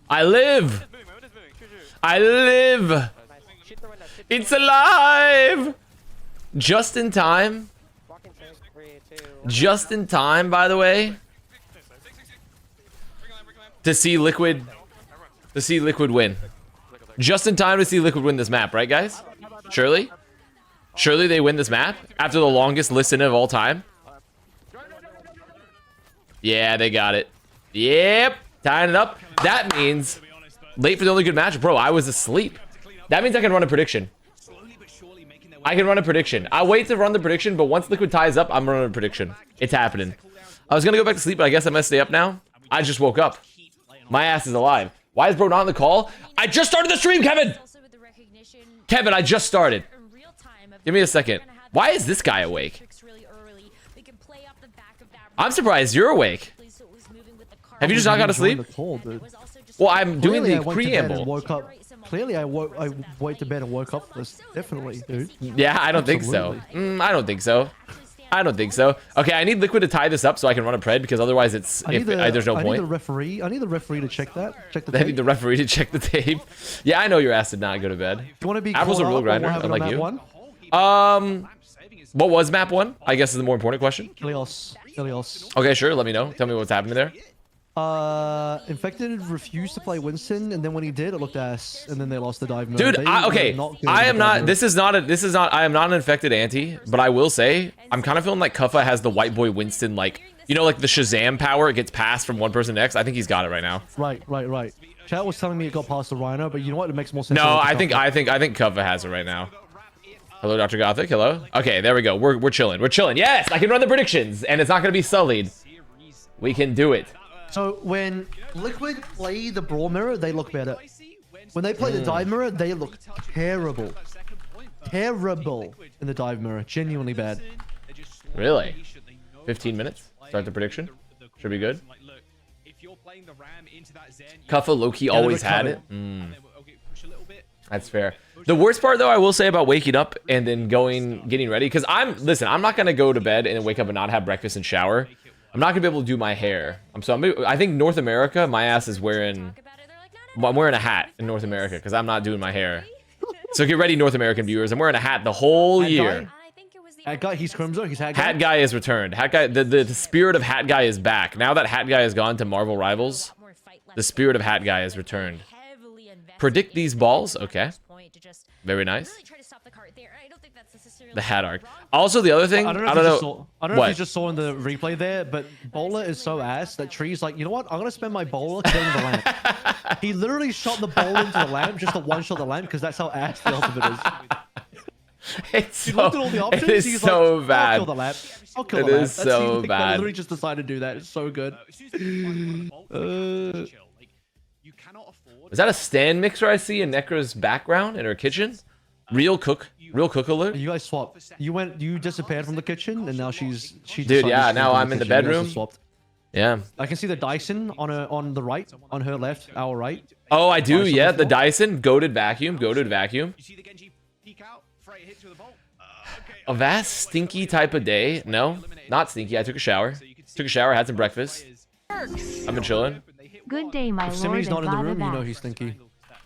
I live. I live. It's alive. Just in time. Just in time, by the way. To see Liquid win. Just in time to see Liquid win this map, right, guys? Surely? Surely they win this map after the longest listen of all time? Yeah, they got it. Yep. Tying it up. That means late for the only good match. Bro, I was asleep. That means I can run a prediction. I can run a prediction. I'll wait to run the prediction, but once Liquid ties up, I'm running a prediction. It's happening. I was going to go back to sleep, but I guess I must stay up now. I just woke up. My ass is alive. Why is bro not on the call? I just started the stream, Kevin! Kevin, I just started. Give me a second. Why is this guy awake? I'm surprised you're awake. Have you just not got to sleep? Well, I'm doing the preamble. Clearly, I went to bed and woke up for this. Definitely, dude. Yeah, I don't think so. I don't think so. I don't think so. Okay, I need Liquid to tie this up so I can run a pred, because otherwise there's no point. I need the referee. I need the referee to check that. Check the tape. I need the referee to check the tape. Yeah, I know your ass did not go to bed. Do you want to be Apple's a real grinder, unlike you. What was map 1? I guess is the more important question. Ilios. Okay, sure. Let me know. Tell me what's happening there. Infected refused to play Winston, and then when he did, it looked ass, and then they lost the dive mode. Dude, I am not. This is not. I am not an infected anti, but I will say I'm kind of feeling like Kuffa has the white boy Winston, like, you know, like the Shazam power. It gets passed from one person to next. I think he's got it right now. Right. Chat was telling me it got past the Rhino, but you know what? It makes more sense. No, I think Kuffa has it right now. Hello, Dr. Gothic. Hello. Okay, there we go. We're chilling. We're chilling. Yes, I can run the predictions, and it's not gonna be sullied. We can do it. So when Liquid play the Brawl Mirror, they look better. When they play the Dive Mirror, they look terrible. Terrible in the Dive Mirror. Genuinely bad. Really? 15 minutes? Start the prediction? Should be good. Kuffa low-key always had it. That's fair. The worst part, though, I will say about waking up and then getting ready, because I'm not going to go to bed and then wake up and not have breakfast and shower. I'm not gonna be able to do my hair. I think North America, my ass is wearing. I'm wearing a hat in North America because I'm not doing my hair. So get ready, North American viewers. I'm wearing a hat the whole year. Hat guy, he's Crimson. He's Hat Guy. Hat Guy is returned. Hat Guy, the spirit of Hat Guy is back. Now that Hat Guy has gone to Marvel Rivals, the spirit of Hat Guy is returned. Predict these balls. Okay. Very nice. The hat arc. Also, the other thing, I don't know if you just saw in the replay there, but Bowler is so ass that Tree's like, you know what? I'm gonna spend my Bowler killing the lamp. He literally shot the Bowler into the lamp just to one-shot the lamp because that's how ass the ultimate is. It's he looked at all the options. It is he's so like, bad. I'll kill the lamp. I'll kill the lamp. It is so bad. Literally just decided to do that. It's so good. Is that a stand mixer I see in Necra's background in her kitchen? Real cook alert. You guys swapped. You disappeared from the kitchen, and now she. Dude, yeah. Now I'm in the bedroom. Yeah. I can see the Dyson on the right, on her left, our right. Oh, I do. Yeah, the Dyson goated vacuum. Avast stinky type of day? No, not stinky. I took a shower. Had some breakfast. I've been chilling. Good day, my lord. If Simi's not in the room, you know he's stinky.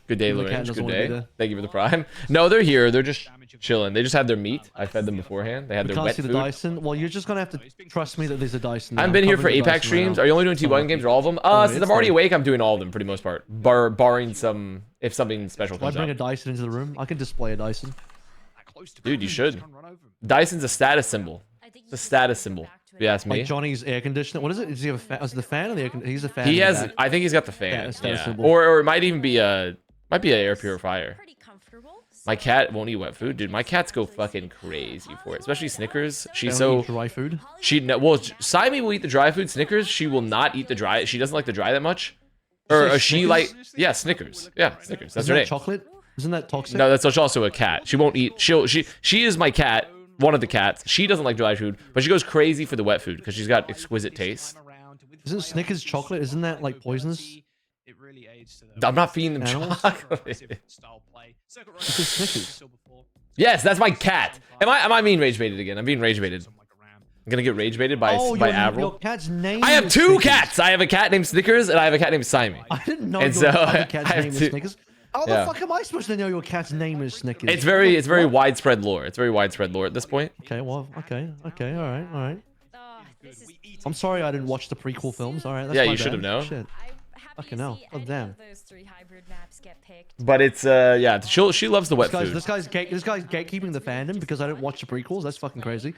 Good day, Lorange. Good day. Thank you for the prime. No, they're here. They're just chilling. They just had their meat. I fed them beforehand. They had their wet food. The Dyson. Well, you're just gonna have to trust me that there's a Dyson. I've been here for Apex streams. Are you only doing T1 games or all of them? Since I'm already awake, I'm doing all of them for the most part, barring if something special comes up. Why bring a Dyson into the room? I can display a Dyson. Dude, you should. Dyson's a status symbol. It's a status symbol. If you ask me. Like Johnny's air conditioner. What is it? Does he have a fan? Is it the fan or the air conditioner? He's a fan. He has. I think he's got the fan. Yeah. Or it might even be a. Might be an air purifier. My cat won't eat wet food, dude. My cats go fucking crazy for it, especially Snickers. She's so dry food. Simon will eat the dry food. Snickers, she will not eat the dry. She doesn't like the dry that much. Or she like, yeah, Snickers. Yeah, Snickers. That's her name. Chocolate? Isn't that toxic? No, that's also a cat. She won't eat. She is my cat. One of the cats. She doesn't like dry food, but she goes crazy for the wet food because she's got exquisite taste. Isn't Snickers chocolate? Isn't that like poisonous? I'm not feeding them chocolate. Snickers. Yes, that's my cat. Am I being rage baited again? I'm being rage baited. I'm gonna get rage baited by your Avril. cat's name. I have is two Snickers. cats. I have a cat named Snickers and I have a cat named Simon. I didn't know And your so, other cat's I have name is two- Snickers. How the fuck am I supposed to know your cat's name is Snickers? It's very widespread lore. It's very widespread lore at this point. Okay, well, okay, all right. I'm sorry I didn't watch the prequel films. All right, that's Yeah, my you should bad. have known. Shit. Fucking hell. Oh, damn. But it's yeah, she loves the wet food. This guy's gatekeeping the fandom because I didn't watch the prequels. That's fucking crazy.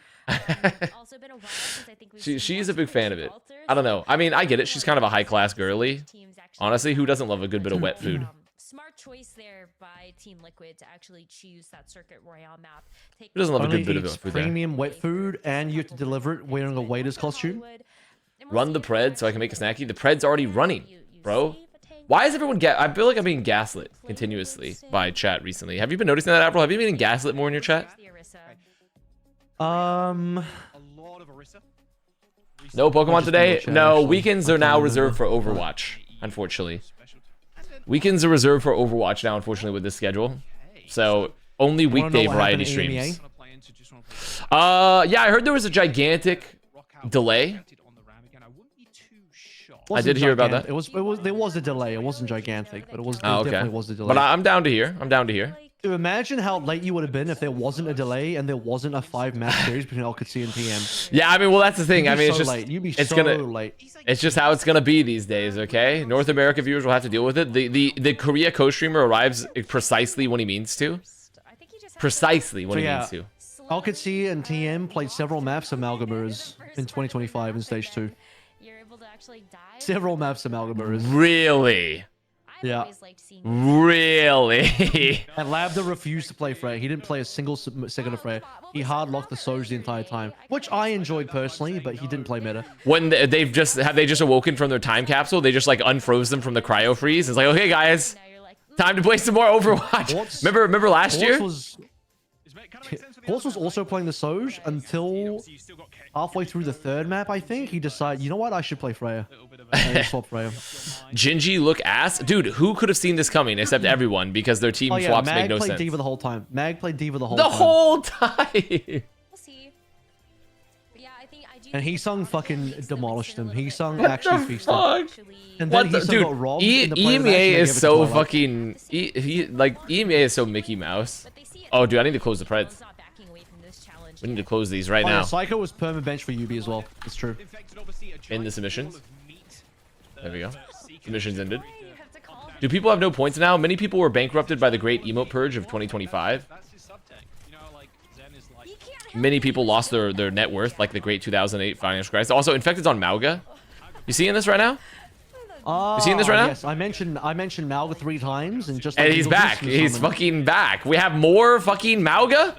She's a big fan of it. I don't know. I mean, I get it. She's kind of a high class girly. Honestly, who doesn't love a good bit of wet food? Smart choice there by Team Liquid to actually choose that Circuit Royale map. Who doesn't love a Only good bit of eats wet food there? premium wet food, and you have to deliver it wearing a waiter's costume. Run the pred so I can make a snacky. The pred's already running, bro. Why is everyone I feel like I'm being gaslit continuously by chat recently. Have you been noticing that, Avril? Have you been getting gaslit more in your chat? Um, No Pokemon today? chat, No, actually. weekends are now reserved for Overwatch, unfortunately. Weekends are reserved for Overwatch now, unfortunately, with this schedule. So, only wanna know weekday what variety happened to streams. Yeah, I heard there was a gigantic delay. I did hear about that. There was a delay. It wasn't gigantic, but it was. Oh, There okay. definitely was a delay. But I'm down to hear. I'm down to hear. Dude, imagine how late you would have been if there wasn't a delay and there wasn't a 5-match series between OWCS and TM. Yeah, I mean, well, that's the thing. I mean, it's so just late. You'd be it's so gonna late. it's just how it's gonna be these days. Okay, North America viewers will have to deal with it. The Korea co-streamer arrives precisely when he means to. Precisely when So, he yeah. means to. OWCS and TM played several maps Amalgamers in 2025 in Stage 2. Several maps Amalgamers. Really, Yeah. really. And Labda refused to play Freya. He didn't play a single second of Freya. He hard locked the Soj the entire time, which I enjoyed personally, but he didn't play meta. When they've just awoken from their time capsule, they just like unfroze them from the cryo freeze. It's like, okay, guys, time to play some more Overwatch. Remember last year? Horse was also playing the Soj until halfway through the third map, I think. He decided, you know what, I should play Freya. And he swapped Freya. Gingy look ass, dude. Who could have seen this coming except everyone because their team Oh yeah, swaps Mag make no played sense. Diva the whole time. Mag played Diva the whole The time. whole time. And he sung fucking demolished him. He sung What actually the feasted. fuck? And then What he the still dude? got robbed in the player match, EMEA and they gave is it to so Twilight. fucking. EMEA is so Mickey Mouse. Oh, dude, I need to close the preds. We need to close these right Oh, now. yeah, Psycho was perma bench for UB as well. It's true. In the submissions. There we go. Submissions ended. Do people have no points now? Many people were bankrupted by the great emote purge of 2025. Many people lost their net worth, like the great 2008 financial crisis. Also, Infected's on Mauga. You seeing this right now? You seeing this right now? Yes, I mentioned Malga 3 times, and just like And he's Eagle back. Beast was He's summoned. fucking back. We have more fucking Mauga?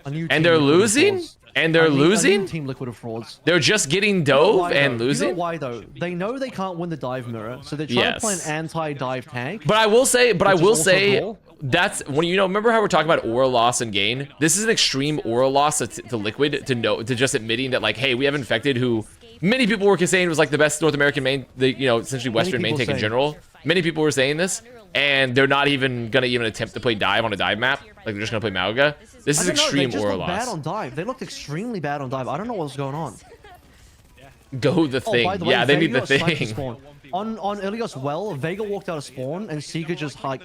A new And team they're Liquid of losing? frauds. And they're A new losing? Team Liquid of frauds. They're just getting You know dove why, and though? losing? You know why though? They know they can't win the dive mirror, so they're trying to play an Yes. anti-dive tank. But I will say, Which is also brawl. that's when remember how we're talking about aura loss and gain? This is an extreme aura loss to Liquid to just admitting that like, hey, we have Infected who many people were saying was like the best North American main, essentially Western main people take in say. general. Many people were saying this, and they're not even gonna attempt to play dive on a dive map. Like they're just gonna play Mauga. This I is don't know, extreme they just aura looked bad loss. on dive. They looked extremely bad on dive. I don't know what's going on. Go the Oh, thing. by the way, Yeah, they need Vega the got sniped to thing. spawn. On Ilios well, Vega walked out of spawn, and Sika just like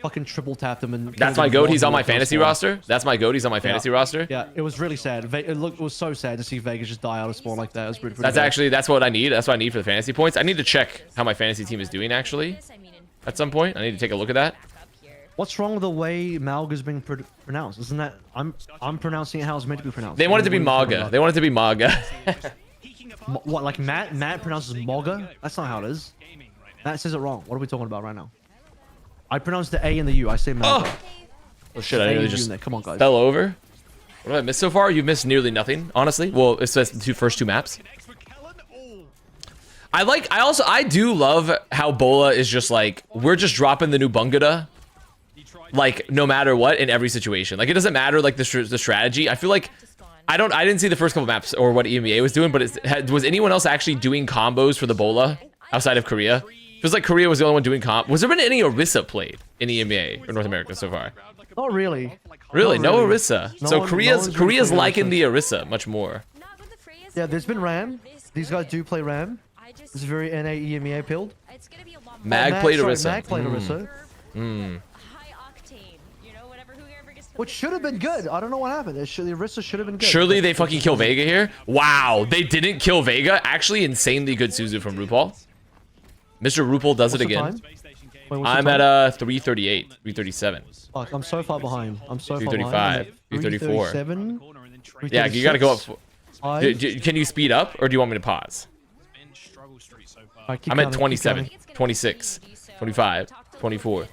fucking triple tapped him and. That's killed my him goat. while He's he on my walked out of fantasy spawn. roster. That's my goat. He's on my fantasy roster. Yeah, it was really sad. It was so sad to see Vega just die out of spawn like that. It was pretty That's what I need. That's what I need for the fantasy points. I need to check how my fantasy team is doing actually. At some point, I need to take a look at that. What's wrong with the way Malga's being pronounced? Isn't that I'm pronouncing it how it's meant to be pronounced? They want it to be What are you talking Maga. about? They want it to be Maga. What, like Matt pronounces Moga? That's not how it is. Matt says it wrong. What are we talking about right now? I pronounce the A and the U. I say Malga. Oh shit! I A nearly and U in just there. Come on, guys. fell over. What have I missed so far? You've missed nearly nothing, honestly. Well, it's just the first two maps. I do love how Bola is just like, we're just dropping the new Bungada, like no matter what in every situation. Like it doesn't matter like the strategy. I feel like I didn't see the first couple maps or what EMEA was doing, but was anyone else actually doing combos for the Bola outside of Korea? Feels like Korea was the only one doing Was there been any Orisa played in EMEA or North America so far? Not really. Really? Not No really. Orisa. No so one- no Korea's one's really Korea's played liking Orisa. the Orisa much more. Not with the Freya's Yeah, there's been not Ram. this These guys good. do play Ram. I just It's very NA EMEA pilled. it's gonna be a lot Mag more played sorry, Orisa. Mag played Orisa. high octane. You know, whoever gets the Which should have been good. I don't know what happened. The Orisa should have been good. Surely they fucking kill Vega here? Wow, they didn't kill Vega? Actually, insanely good Suzu from RuPaul. Mr. RuPaul does it What's the again. time? Wait, what's the I'm time? at 338, 337. Fuck, I'm so far behind. I'm so far 335, behind. 334. 337. Yeah, you gotta go up. 336. Can you speed up, or do you want me to pause? Alright, keep I'm at counting, keep 27, counting. 26, 25, 24,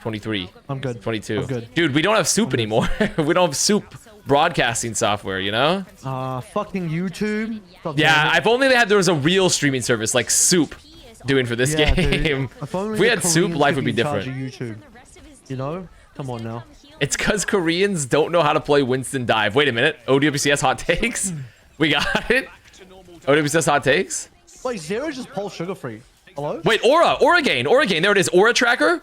23, I'm good. 22. I'm good. Dude, we don't have soup anymore. We don't have soup broadcasting software, you know? Fucking YouTube. God Yeah, damn it. if only there was a real streaming service like Soup doing for this Yeah, dude. game. If only If we the had Soup, Koreans life could would be in charge different. of YouTube. You know? Come on now. It's because Koreans don't know how to play Winston Dive. Wait a minute. OWCS hot takes? We got it? OWCS hot takes? Wait, Zero just pulls sugar free. Hello? Wait, Aura gain. There it is. Aura tracker?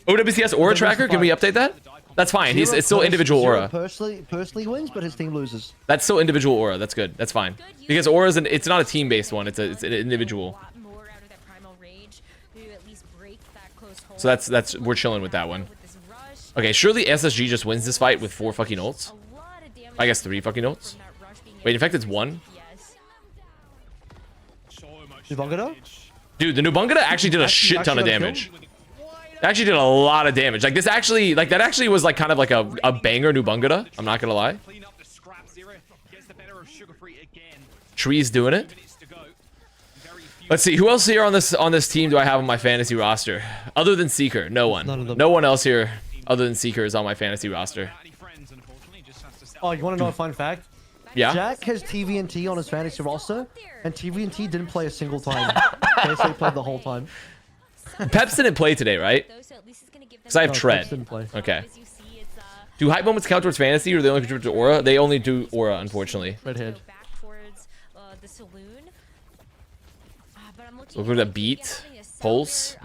OWCS Aura tracker? Can we update that? That's fine. It's still individual Zero Aura. personally wins, but his team loses. That's still individual Aura. That's good. That's fine. Because Aura's it's not a team-based one. It's an individual. So that's we're chilling with that one. Okay, surely SSG just wins this fight with 4 fucking ults. I guess 3 fucking ults. Wait, in fact, it's 1. Nubangada? Dude, the Nubangada actually did a shit ton of got damage. It actually did a lot of damage. Like this actually, like that actually was like kind of like a banger Nubangada. I'm not gonna lie. Tree's doing it. Let's see, who else here on this team do I have on my fantasy roster? Other than Seeker, no one. None of them. No one else here other than Seeker is on my fantasy roster. Oh, you want to know a fun fact? Yeah? Jack has TVNT on his fantasy roster, and TVNT didn't play a single time. Okay, so he played the whole time. Peps didn't play today, right? Because I have No, Tread. Peps didn't play. Okay. Do hype moments count towards fantasy, or they only contribute to aura? They only do aura, unfortunately. Redhead. Look at that beat, pulse.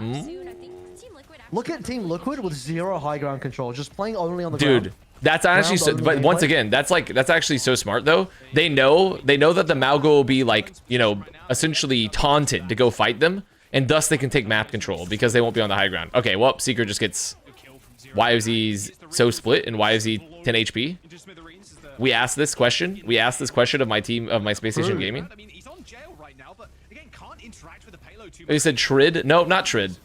Look at Team Liquid with 0 high ground control, just playing only on the Dude, ground. that's actually so, only but once gameplay? again, that's actually so smart though. They know that the Malgo will be like, you know, essentially taunted to go fight them, and thus they can take map control because they won't be on the high ground. Okay, well, Seeker just gets. Why is he so split, and why is he 10 HP? We asked this question. We asked this question of my team, of my Spacestation Gaming. He said Trid. No, not Trid.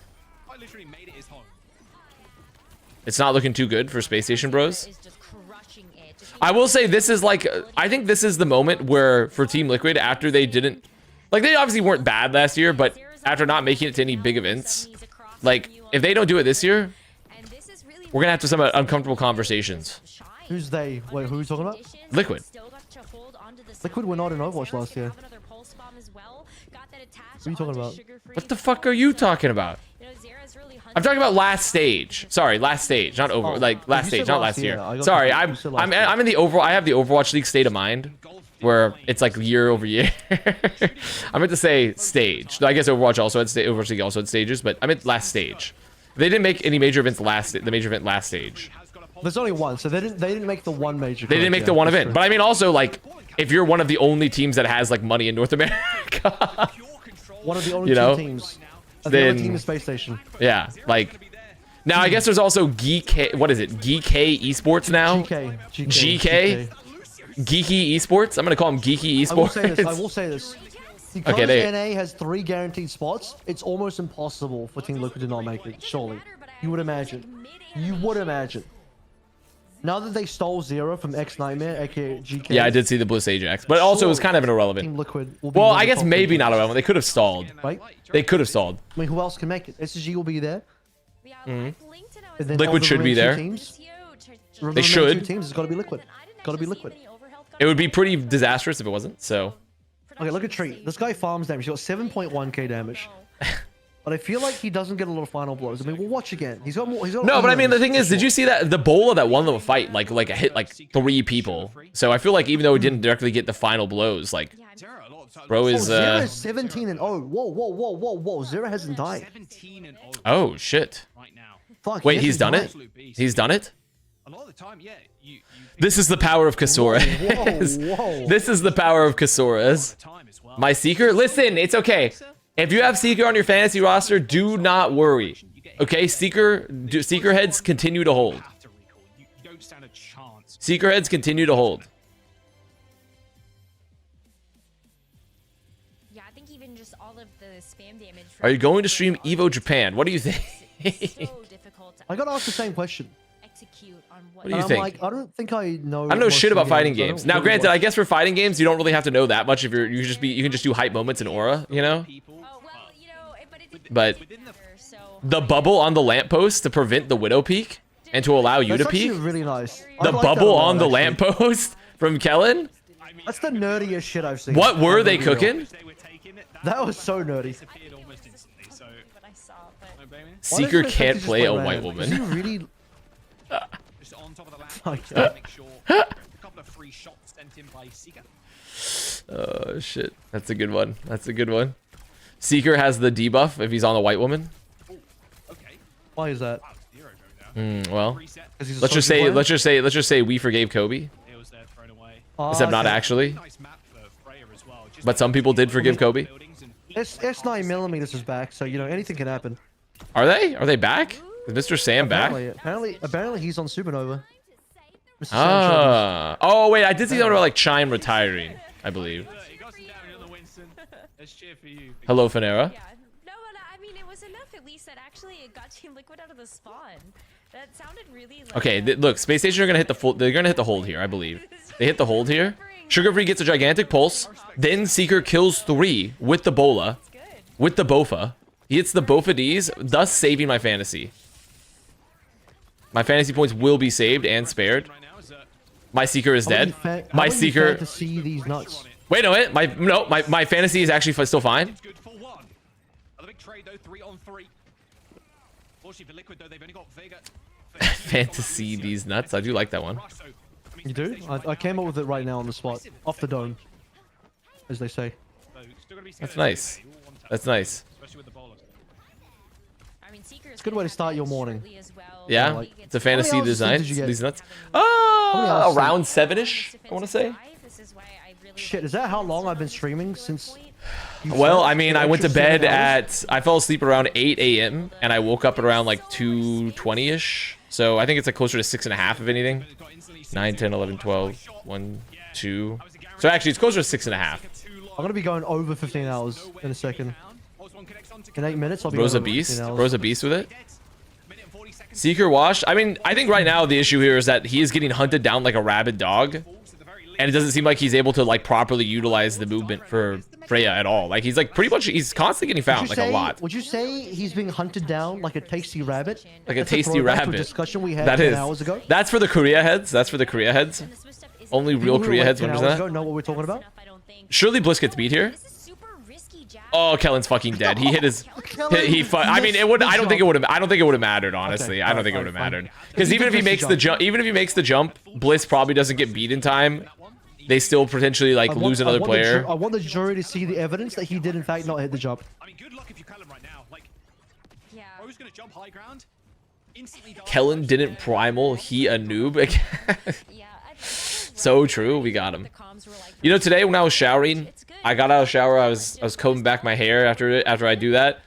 It's not looking too good for Spacestation Bros. I will say this is like, I think this is the moment where for Team Liquid, after they didn't, like they obviously weren't bad last year, but after not making it to any big events, like if they don't do it this year, we're gonna have to have some uncomfortable conversations. Who's they? Wait, who are you talking about? Liquid. Liquid were not in Overwatch last year. What are you talking about? What the fuck are you talking about? I'm talking about last stage. Sorry, last stage, not over. Oh, Like last you said stage, not last last year. year. I got Sorry, confused. You said last I'm in the overall. I have the Overwatch League state of mind, where it's like year over year. I meant to say stage. I guess Overwatch also had Overwatch League also had stages, but I meant last stage. They didn't make any major events the major event last stage. There's only one, so they didn't make the one major. They didn't make the one event, but I mean also like if you're one of the only teams that has like money in North America, one of the only you know, two teams. And the then- other team is Space Station. yeah, like. Now I guess there's also Geek. What is it? Geek Esports now. GK. Geeky Esports. I'm gonna call them Geeky Esports. I will say this. Because Okay, NA has 3 guaranteed spots, it's almost impossible for Team Liquid to not make it. Surely, you would imagine. You would imagine. Now that they stole 0 from X Nightmare, aka GK. Yeah, I did see the Bliss Ajax, but also it was kind of an irrelevant. Team Liquid will be Well, one of I the guess top maybe teams, not irrelevant. They could have stalled. Right? They could have stalled. I mean, who else can make it? SSG will be there. And then Liquid all the should be remaining there. 2 teams, the They remaining should. 2 teams, it's got to be Liquid. Got to be Liquid. It would be pretty disastrous if it wasn't. So Okay, look at Tree. This guy farms damage. He got 7.1k damage. But I feel like he doesn't get a lot of final blows. I mean, we'll watch again. He's got more. He's got no, but I mean the more thing is, did you see that the Bola that won the fight like hit like 3 people? So I feel like even though he didn't directly get the final blows, like bro is Zero is 17 and 0. Whoa. Zero hasn't died. oh shit. Fuck. Wait, yes, he's done it. died. He's done it. A lot of the time, yeah. This is the power of Kasora. Whoa. This is the power of Kasora's. My Seeker? Listen, it's okay. If you have Seeker on your fantasy roster, do not worry. Okay, Seeker heads continue to hold. You don't stand a chance. Seeker heads continue to hold. Yeah, I think even just all of the spam damage. Are you going to stream Evo Japan? What do you think? It's so difficult to I got asked the same question. execute on what. What do you And think? I'm like, I don't think I know. I don't know shit about fighting I don't games. Now, really granted, I watch- guess for fighting games, you don't really have to know that much. If you can just do hype moments in Aura, you know. Oh well, you know, but it But so the bubble on the lamppost to prevent the Widow peek and to allow you That's to actually peek. really nice. I The like that a bubble lot, on the actually. lamppost from Kellen. That's the nerdiest shit I've seen. What were I'm they gonna be real. cooking? They were taking it. That was so nerdy. Disappeared almost instantly. So, what I saw, but no blaming. Why don't Seeker you expect can't to just play a random? white Is woman. he really? Just on top of the lamp. Fuck Just yeah. to make sure. A couple of free shots sent in by Seeker. Oh shit, that's a good one. That's a good one. Seeker has the debuff if he's on the white woman. Okay. Why is that? Wow, zero going down. Well, Reset. 'Cause he's a let's just social say player? let's just say we forgave Kobe, Heals there thrown away. except not okay. actually. Nice map for Freya as well. Just But some people did forgive Kobe. buildings and S 9mm is back, so you know anything can happen. Are they? Are they back? Is Mr. Sam back? Apparently he's on Supernova. Mr. Sam Ah. Oh wait, I did see something about like Chime retiring, I believe. Look, he got some damage on the Winston. Let's cheer for you. Hello, Finera. yeah, no, but I mean, it was enough at least that actually it got Team Liquid out of the spawn. That sounded really like. Okay, look, Space Station are gonna hit the full. They're gonna hit the hold here, I believe. They hit the hold here. Sugar Free gets a gigantic pulse. Then Seeker kills 3 with the Bola, Good. with the Bofa. He hits the Bofa Ds, thus saving my fantasy. My fantasy points will be saved and spared. Right now is My Seeker is dead. My Seeker. to see these nuts. Wait a minute. My fantasy is actually still fine. it's good for 1. Another big trade though, 3 on 3. Fortunately for Liquid though, they've only got Vega. Fantasy these nuts. I do like that one. You do? I came up with it right now on the spot, off the dome, as they say. That's nice. That's nice. Especially with the bowler. I mean, Seeker is a good way to start your morning. Yeah, like- it's a fantasy How many hours of sleep design. did you get? These nuts. many hours of Around 7ish. I want to say. Shit, is that how long I've been streaming since? you Well, started? I mean, The I went to extra bed 7 hours? I fell asleep around 8 a.m. and I woke up at around like 2:20ish. So I think it's like closer to 6.5 if anything. 9, 10, 11, 12, 1, 2. So actually, it's closer to 6.5. I'm gonna be going over 15 hours in a second. In 8 minutes, I'll be Bro's a over 15 beast. hours. Bro's a beast with it. Seeker washed. I mean, I think right now the issue here is that he is getting hunted down like a rabid dog. And it doesn't seem like he's able to like properly utilize the movement for Freya at all. Like he's like pretty much, he's constantly getting found like a lot. Would you say he's being hunted down like a tasty rabbit? Like a That's tasty throwback to rabbit. discussion we had That 10 is. hours ago. That's for the Korea heads. That's for the Korea heads. Only real People who Korea went heads 10 would hours understand ago know what we're talking about. Surely Bliss gets beat here. Oh, Kellen's fucking dead. He hit his. I mean, it would. I don't think it would have. I don't think it would have mattered. Honestly, I don't think it would have mattered. Because even if he makes the jump, Bliss probably doesn't get beat in time. They still potentially like lose another player. I want the jury to see the evidence that he did in fact not hit the jump. I mean, good luck if you kill him right now. Like, Yeah. Bro's gonna jump high ground. Instantly die. Kellen didn't primal. He a noob. Yeah. So true. We got him. You know, today when I was showering, I got out of the shower. I was combing back my hair after I do that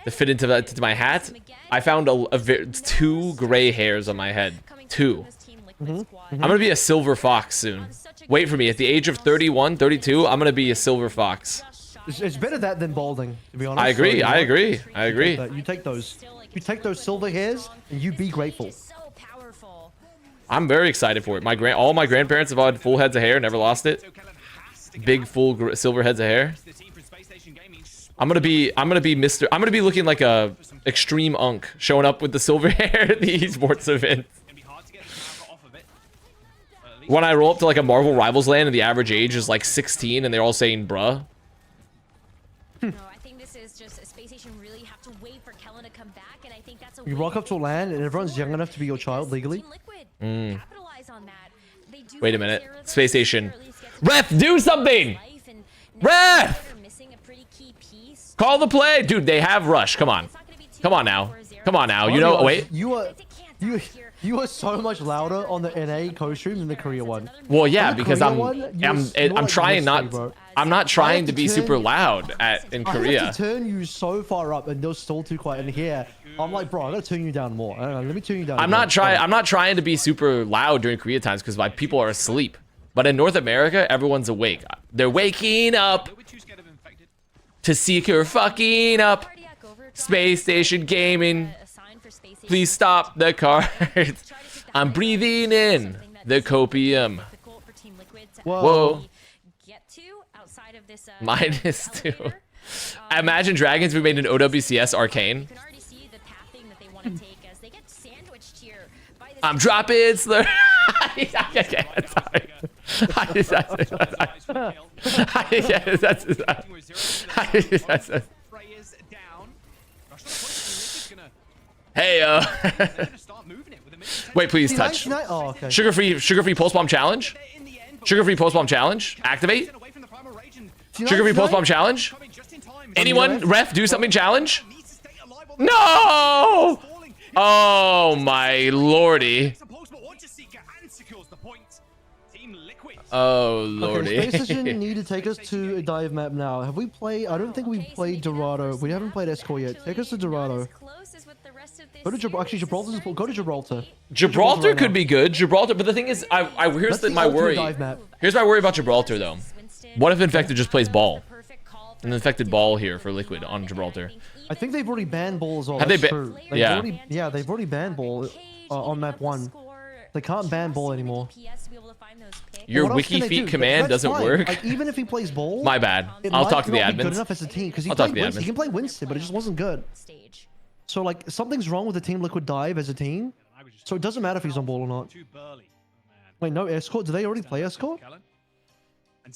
to fit into my hat. I found 2 gray hairs on my head. 2. I'm gonna be a silver fox soon. Wait for me. At the age of 31, 32, I'm gonna be a silver fox. It's better that than balding, to be honest. I agree. So, you know I what? agree. I agree. You take those. You take those silver hairs and you be grateful. I'm very excited for it. All my grandparents have had full heads of hair, never lost it. Big full silver heads of hair. I'm gonna be looking like a extreme unk showing up with the silver hair at the esports event. When I roll up to like a Marvel Rivals LAN and the average age is like 16 and they're all saying bruh. No, I think this is just a Spacestation really have to wait for Kellen to come back, and I think that's a You rock up to a land and everyone's young enough to be your child legally. Wait a minute. Space Station. Ref, do something! Ref! Call the play! Dude, they have rush. Come on. Come on now. Come on now. You know, wait. You You were so much louder on the NA co-stream than the Korea one. Well, yeah, On the because Korea I'm one, you're I'm like trying whispering, not bro. I'm not trying to to be turn super you- loud in I Korea. have to turn you so far up, and you're still too quiet. And here, I'm like, bro, I gotta turn you down more. I don't know, let me turn you down. I'm not trying to be super loud during Korea times because my people are asleep. But in North America, everyone's awake. They're waking up to seek her fucking up. Space Station Gaming. Please stop the cards. I'm breathing in the copium. Whoa. -2. Imagine Dragons, we made an OWCS arcane. I'm dropping slur. Hey, wait, please touch. Oh, okay. Sugar-free pulse bomb challenge. Sugar-free pulse bomb challenge. Activate. Sugar-free pulse bomb challenge. Anyone, ref, do something challenge. No! Oh my lordy. Oh lordy. Okay, Spacestation need to take us to a dive map now. Have we played? I don't think we've played Dorado. We haven't played Escort yet. Take us to Dorado. Go to Gibraltar. Actually, Gibraltar's. Go to Gibraltar. Gibraltar could be good. Gibraltar, but the thing is, here's my worry. Here's my worry about Gibraltar though. What if Infected just plays ball? An infected ball here for Liquid on Gibraltar. I think they've already banned ball as well. Have That's they true. Yeah. They've already banned ball on map 1. They can't ban ball anymore. Your What else wiki can they feet do? command That's doesn't fine. work. Like, even if he plays ball, My bad. it I'll might talk to the not be good admins. enough as a team because he I'll talk to the He admins. can play Winston, but it just wasn't good. So like something's wrong with the Team Liquid dive as a team. So it doesn't matter if he's on ball or not. Wait, no Escort. Do they already play Escort?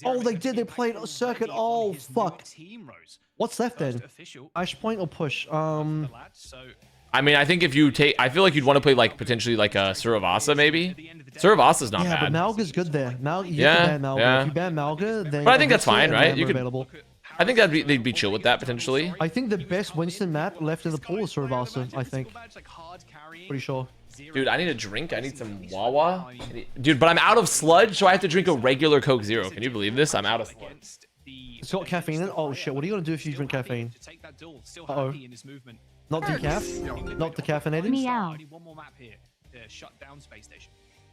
Oh, they did. They played Circuit. Oh, fuck. What's left then? Ash point or push? I mean, I think if you take, I feel like you'd want to play like potentially like a Suravasa maybe. Suravasa's not Yeah, bad. but Malga's good there. You Yeah, can ban Malga. yeah. If you ban Malga, then. But I think that's fine, Winston right? and You Ram are could- available. I think they'd be chill with that potentially. I think the best Winston map left in the pool is Suravasa. I think. Pretty sure. Dude, I need a drink. I need some Wawa. Dude, but I'm out of sludge, so I have to drink a regular Coke Zero. Can you believe this? I'm out of sludge. It's got caffeine in it. Oh shit! What are you gonna do if you drink caffeine? Uh-oh. Not decaf? Not decaffeinated? Meow.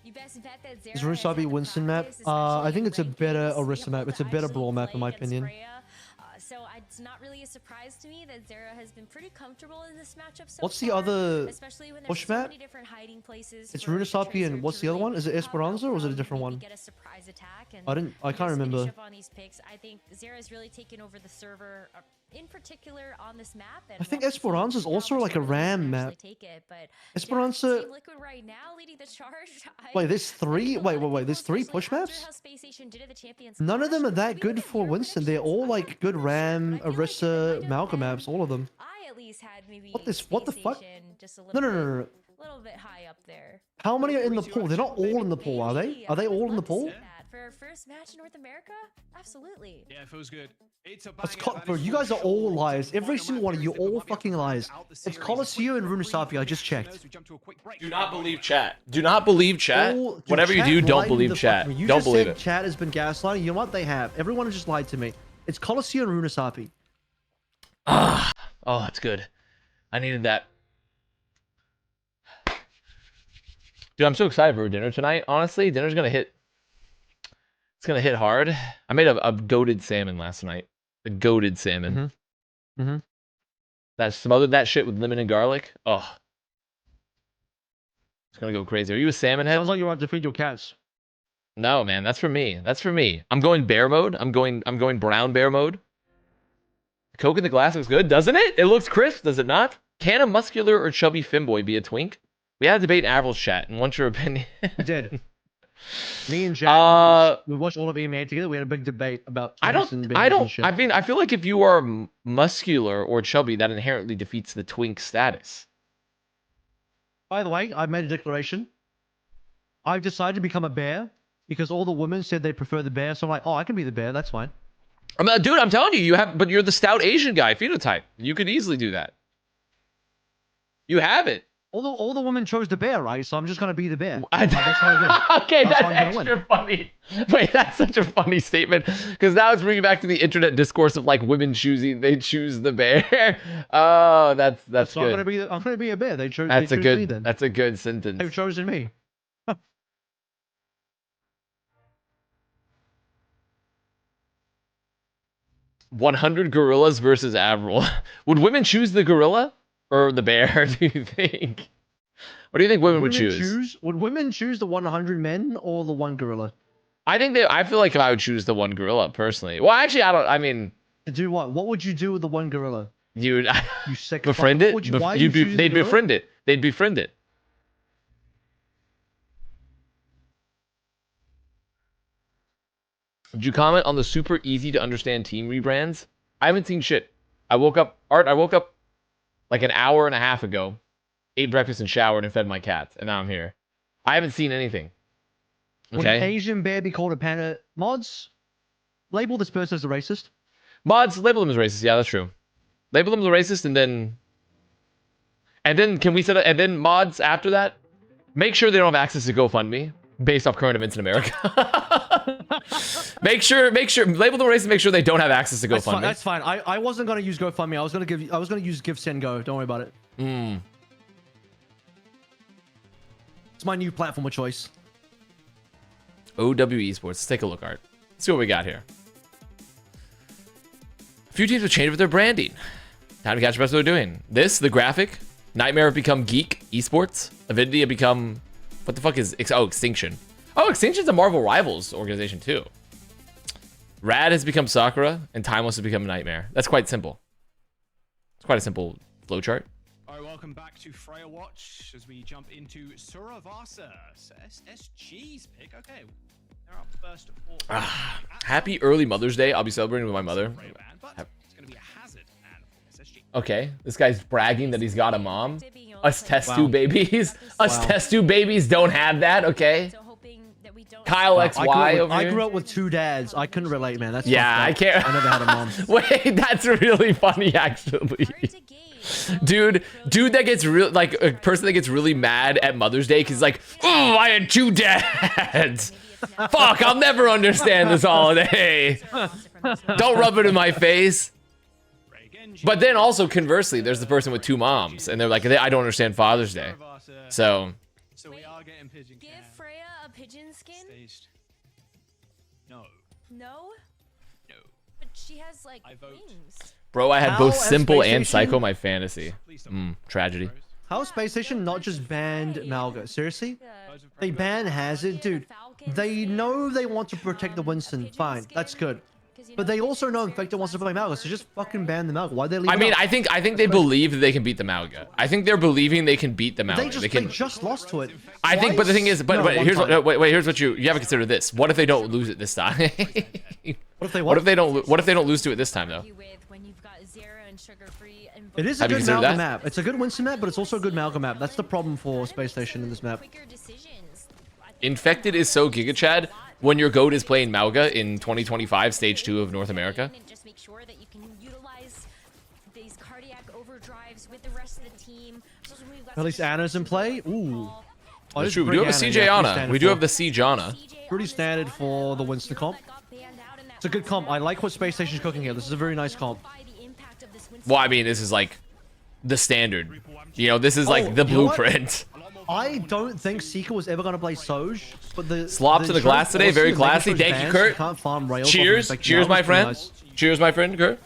Is Rusabi Winston map? I think it's a better Orisa map. It's a better Brawl map in my opinion. So it's not really a surprise to me that Zera has been pretty comfortable in this matchup so What's the far, other especially when there's push so map? many different hiding places It's for the Runasapi Tracer and what's to the other one? really Is it Esperanza or is it a maybe different one? get a surprise attack and I can't just remember. finish up on these picks. I think Zera's really taken over the server, in particular on this map. And I think we'll see Esperanza's the also like a opportunity to RAM actually map. take it, but Esperanza. Team Liquid right now leading the charge. Wait, there's three. I think a lot of Wait. There's people, 3 especially push after maps. how Spacestation did at the Champions None of them Clash, are that maybe good with for their Winston. They're all like good RAM, Orisa, Malga maps. All of them. I at least had maybe What the fuck? Spacestation just a No, little no, no, no, no. little bit high up there. How many are in the pool? They're not all in the pool, are they? Maybe, Are they I would all in the love to see pool? that. For our first match in North America? Absolutely. Yeah, feels good. It's a That's banger. bro, you guys are all liars. Every single one of you, all fucking liars. It's Colosseum and Runasapi. I just checked. Do not believe chat. Do not believe chat. All- dude, Whatever you chat do, don't lied believe the chat. fuck- You Don't just believe said it. Chat has been gaslighting. You know what? They have. Everyone has just lied to me. It's Colosseum and Runasapi. Ah, oh, that's good. I needed that. Dude, I'm so excited for dinner tonight. Honestly, dinner's gonna hit. It's gonna hit hard. I made a goated salmon last night. A goated salmon. Mhm. That smothered that shit with lemon and garlic. Oh, it's gonna go crazy. Are you a salmon head? Sounds like you want to feed your cats. No, man. That's for me. That's for me. I'm going bear mode. I'm going brown bear mode. Coke in the glass looks good, doesn't it? It looks crisp, does it not? Can a muscular or chubby femboy be a twink? We had a debate in Avril's chat, and what's your opinion? We did. Me and Jack, we watched all of EMA together. We had a big debate about. I twinks and don't. babies I and don't. shit. I mean, I feel like if you are muscular or chubby, that inherently defeats the twink status. By the way, I've made a declaration. I've decided to become a bear because all the women said they prefer the bear. So I'm like, oh, I can be the bear. That's fine. I mean, dude, I'm telling you, but you're the stout Asian guy phenotype. You could easily do that. You have it. All the women chose the bear, right? So I'm just gonna be the bear. I- That's how I win. Okay, That's that's how I'm gonna win. extra funny. Wait, that's such a funny statement because now it's bringing back to the internet discourse of like women choosing they choose the bear. Oh, that's So good. I'm gonna be a bear. They chose. That's they a chose good. Me then. That's a good They've sentence. chosen me. 100 gorillas versus Avril. Would women choose the gorilla or the bear? Do you think? What do you think women would choose? Would women choose the 100 men or the one gorilla? I think they. I feel like I would choose the one gorilla personally. Well, actually, I don't. I mean, To do what? What would you do with the one gorilla? you'd You sick befriend fuck. it. Would you, why are you You'd be, choosing they'd the gorilla? befriend it. They'd befriend it. Did you comment on the super easy to understand team rebrands? I haven't seen shit. I woke up like an hour and a half ago, ate breakfast and showered and fed my cats, and now I'm here. I haven't seen anything. Would Okay. Asian bear be called a panda? Mods, label this person as a racist. Mods, label them as racist. Yeah, that's true. Label them as a racist, and then can we set up, and then mods after that, make sure they don't have access to GoFundMe based off current events in America. make sure, label them racist. Make sure they don't have access to GoFundMe. That's fine. I wasn't gonna use GoFundMe. I was gonna use Give Send Go. Don't worry about it. It's my new platform of choice. OWCS. Let's take a look, Art. Let's see what we got here. A few teams have changed with their branding. Time to catch up what they're doing. The graphic. Nightmare have become Geek Esports. Avidity have become... What the fuck is... Extinction. Oh, Extinction's a Marvel Rivals organization, too. Rad has become Sakura, and Timeless has become Nightmare. That's quite simple. It's quite a simple flowchart. All right, welcome back to Freya Watch as we jump into Suravasa. SSG's pick. Okay, they're up first for... Happy early Mother's Day. I'll be celebrating with my mother. Freya ban, but it's going to be a hazard and for SSG. Okay, this guy's bragging that he's got a mom. Us test Wow. tube babies. Us test tube babies don't have that, okay? So hoping that we don't Kyle XY over I here. grew up with two dads. I couldn't relate, man. That's Yeah, fucked I up. can't. I never had a mom. Wait, that's really funny, actually. hard to gauge. Dude that gets real, like a person that gets really mad at Mother's Day because like, oh, I had two dads. Fuck, I'll never understand this holiday. Don't rub it in my face. Ray again, But then also conversely, there's the person with two moms, and they're like, I don't understand Father's Day. Suravasa. So So we are getting pigeon Give can Freya a pigeon skin? staged. No, No? no. But she has like I vote. wings. bro, I had How both has simple Space and psycho Station- my fantasy. Please don't. Tragedy. Bros. How is Space Station not just banned Malga? Seriously? Loads of They progress. ban Hazard, dude. They know they want to protect the Winston. Fine, that's good. But they also know Infector wants to play Malga, so just fucking ban the Malga. Why they leave? I it mean, up? I think they believe that they can beat the Malga. I think they're believing they can beat the Malga. they can. just lost to it. I think, but the thing is, but No, one here's time. what. Wait, here's what you have to consider. This. What if they don't lose it this time? What if they What if they don't? What if they don't lose to it this time though? With when you've got zero and sugar-free and It is a Have you good considered Malga that? map. It's a good Winston map, but it's also a good Malga map. That's the problem for Space Station in this map. quicker decisions. I think Infected is so Giga Chad when your goat is playing Malga in 2025 Stage 2 of North America. and just make sure that you can utilize these cardiac overdrives with the rest of the team. Especially when we've got At least such a Anna's in play. short Ooh. ball. Oh, That's this true. is We do have a pretty CJ pretty Anna. standard We do for- have the Siege Anna. CJ Pretty on standard this for Anna, the Winston comp. that got banned out in that It's a good comp. I like what Space Station's cooking here. This is a very nice comp. by the impact of this Winston. Well, I mean, this is like the standard. You know, this is like Oh, the you know what? blueprint. I don't think Seeker was ever going to play Soj, but the Slop to the glass today. Very classy. Thank you, Kurt. Can't farm rails off Cheers. Infected Cheers, Malgas. my Pretty friend. nice. Cheers, my friend, Kurt.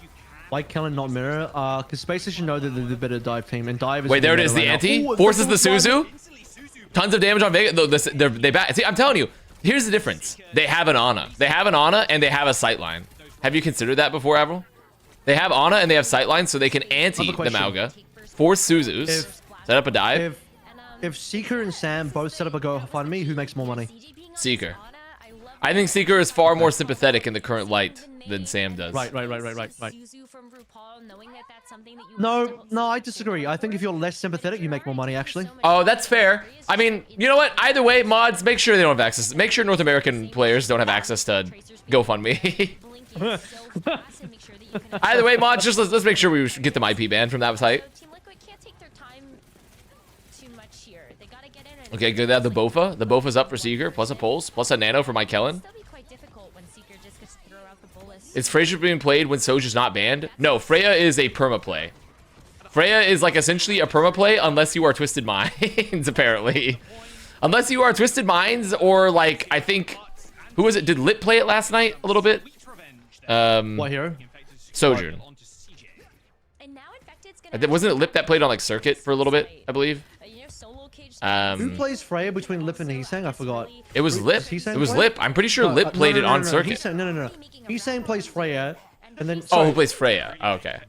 Why Kellen not mirror? Because Space Station know that they're the better dive team, and dive is. Wait, there it meta is. The right now. anti Ooh, forces the Infected was Suzu. Tons of damage on Vega. Though they back. See, I'm telling you. Here's the difference. They have an Ana. They have an Ana, and they have a sightline. Have you considered that before, Avril? They have Ana and they have sightlines, so they can anti the question. Mauga, force Suzus, If- set up a dive. If Seeker and Sam both set up a GoFundMe, who makes more money? Seeker. I think Seeker is far more sympathetic in the current light than Sam does. Right. Suzu from RuPaul, knowing that that's something that you No, I disagree. I think if you're less sympathetic, you make more money, actually. Oh, that's fair. I mean, you know what? Either way, mods, make sure they don't have access. Make sure North American players don't have access to GoFundMe. Either way, mods, just let's make sure we get them IP banned from that site. Team Liquid can't take their time too much Okay, good. They have the Bofa. The Bofa's up for Seeker, plus a Pulse, plus a Nano for my Kellen. Still be quite difficult when Seeker just gets to throw out the bullets. Is Frazier being played when Soju's not banned? No, Freya is a perma play. Freya is like essentially a perma play unless you are Twisted Minds, apparently. Unless you are Twisted Minds, or like I think, who was it? Did Lit play it last night a little bit? What hero? Sojourn. And now Infected's gonna Wasn't it Lip that played on like Circuit for a little bit? I believe. you know, solo cage Who plays Freya between Lip and Heesang? I forgot. It was Lip. Does Heesang It was play? Lip. I'm pretty sure Lip played it on Circuit. No. Heesang plays Freya, and then Oh, who plays Freya? Oh, okay.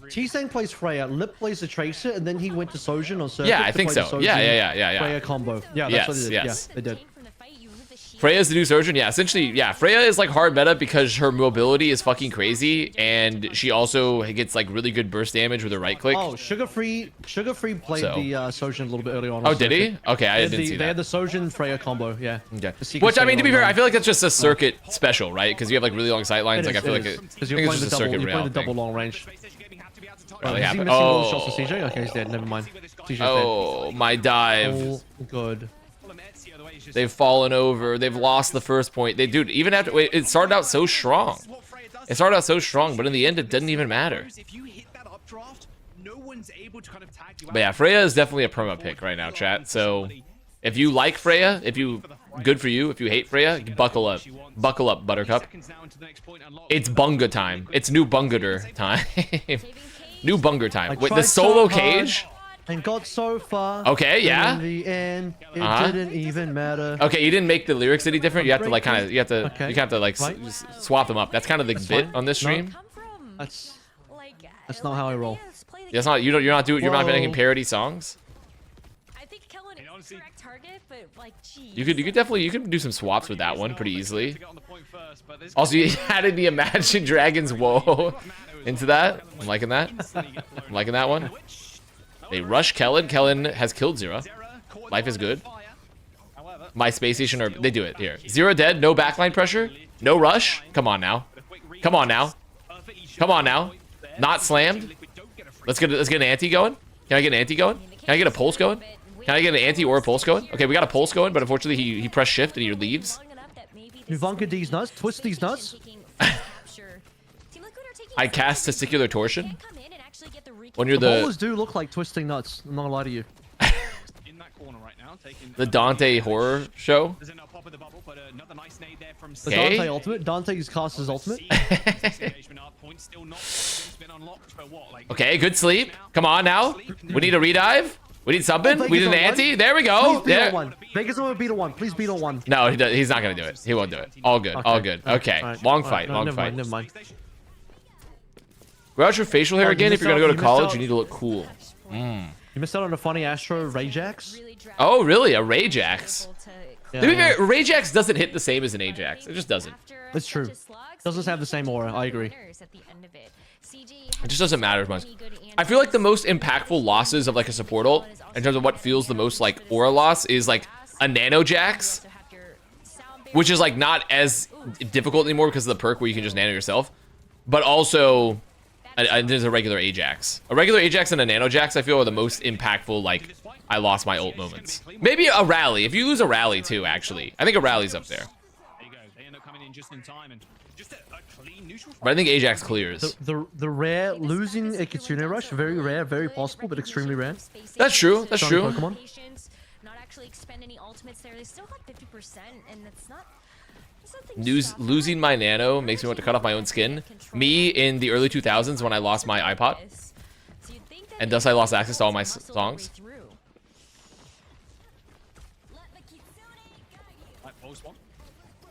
Heesang plays Freya, Lip plays the Tracer, and then he went to Sojourn on Circuit. Yeah, I to think play so. the Yeah. Sojourn Freya combo. Yeah, that's what they did. Yes. Yeah, they did. from the fight, you remove the shield. Freya's the new Sojourn. Yeah, essentially, yeah. Freya is like hard meta because her mobility is fucking crazy, and she also gets like really good burst damage with her right click. Oh, Sugar Free played So. the Sojourn a little bit early on. Oh, did he? Okay, I didn't see They had that. the Sojourn Freya combo. Yeah. Okay. The Secret Which I mean, to be Sailing fair, on. I feel like that's just a Circuit special, right? Because you have like really long sight lines. Like I feel like it. I because think you're it's playing the just a double. Circuit You're playing the real double thing. long range. Really Is he happen- missing all the Oh. shots to CJ? Okay, he's dead. Never mind. CJ's Oh, my dive. dead. Oh, good. They've fallen over. They've lost the first point. They, dude, even after wait, it started out so strong. It started out so strong, but in the end, it didn't even matter. But yeah, Freya is definitely a perma pick right now, chat. So if you like Freya, good for you. If you hate Freya, buckle up. Buckle up, Buttercup. It's Bunga time. It's new Bungader time. New Bunger time. Wait, the tried solo so hard cage? And got so far. Okay, and yeah. In the end, it Uh-huh. didn't even matter. Okay, you didn't make the lyrics any different. You have to like kind of, you have to like Right. swap them up. That's kind of the bit fine. on this No. stream. Come from? That's Like, not how I roll. yeah, let's play the That's not you're not doing. You're not making Whoa. parody songs. I think Kellen is the correct target, but like, geez. You could definitely do some swaps with that one pretty easily. Also, you added the Imagine Dragons whoa into that. I'm liking that. I'm liking that one. They rush Kellen. Kellen has killed Zera. Life is good. My Spacestation, or they do it here. Zero dead. No backline pressure. No rush. Come on now. Come on now. Come on now. Not slammed. Let's get an anti going. Can I get an anti going? Can I get a pulse going? Can I get an anti or a pulse going? Okay, we got a pulse going, but unfortunately he pressed shift and he leaves. Ivanka D's nuts. Twist these nuts. I cast Testicular Torsion. When you're the Bowlers do look like twisting nuts. I'm not gonna lie to you. In that corner right now, taking the Dante horror show. There's no pop in the bubble, but another nice nade there from The Okay. Dante ultimate. Dante's cast his ultimate. Okay, good sleep. Come on now. We need a redive. We need something. We need an anti. There we go. Please beat on There. one. Vegas will beat on one. Please beat on one. No, he's not gonna do it. He won't do it. All good. All good. Okay. Alright, Long alright, fight. no, Long never fight. mind, never mind. Grow out your facial hair Oh, you again. If missed you're gonna out- go to you missed college, out. you need to look cool. You missed out on a funny Astro Rajax. Oh, really? A Rajax? Yeah, To be yeah. fair, Rajax doesn't hit the same as an Ajax. It just doesn't. It's true. Doesn't have the same aura. I agree. It just doesn't matter as much. I feel like the most impactful losses of like a support ult, in terms of what feels the most like aura loss, is like a Nano Jax, which is like not as difficult anymore because of the perk where you can just nano yourself. But also, there's a regular Ajax. A regular Ajax and a Nano Jax, I feel, are the most impactful, like, I lost my ult moments. Maybe a rally. If you lose a rally too, actually. I think a rally's up there. There you go. They end up coming in just in time and just a clean neutral. But I think Ajax clears. The rare losing a Kitsune Rush, very rare, very possible, but extremely rare. That's true. That's Sorry, true. Pokemon. Not actually expend any ultimates there. They still got 50%, and it's not. Losing my Nano makes me want to cut off my own skin. Me in the early 2000s when I lost my iPod. And thus I lost access to all my songs. Right, post one.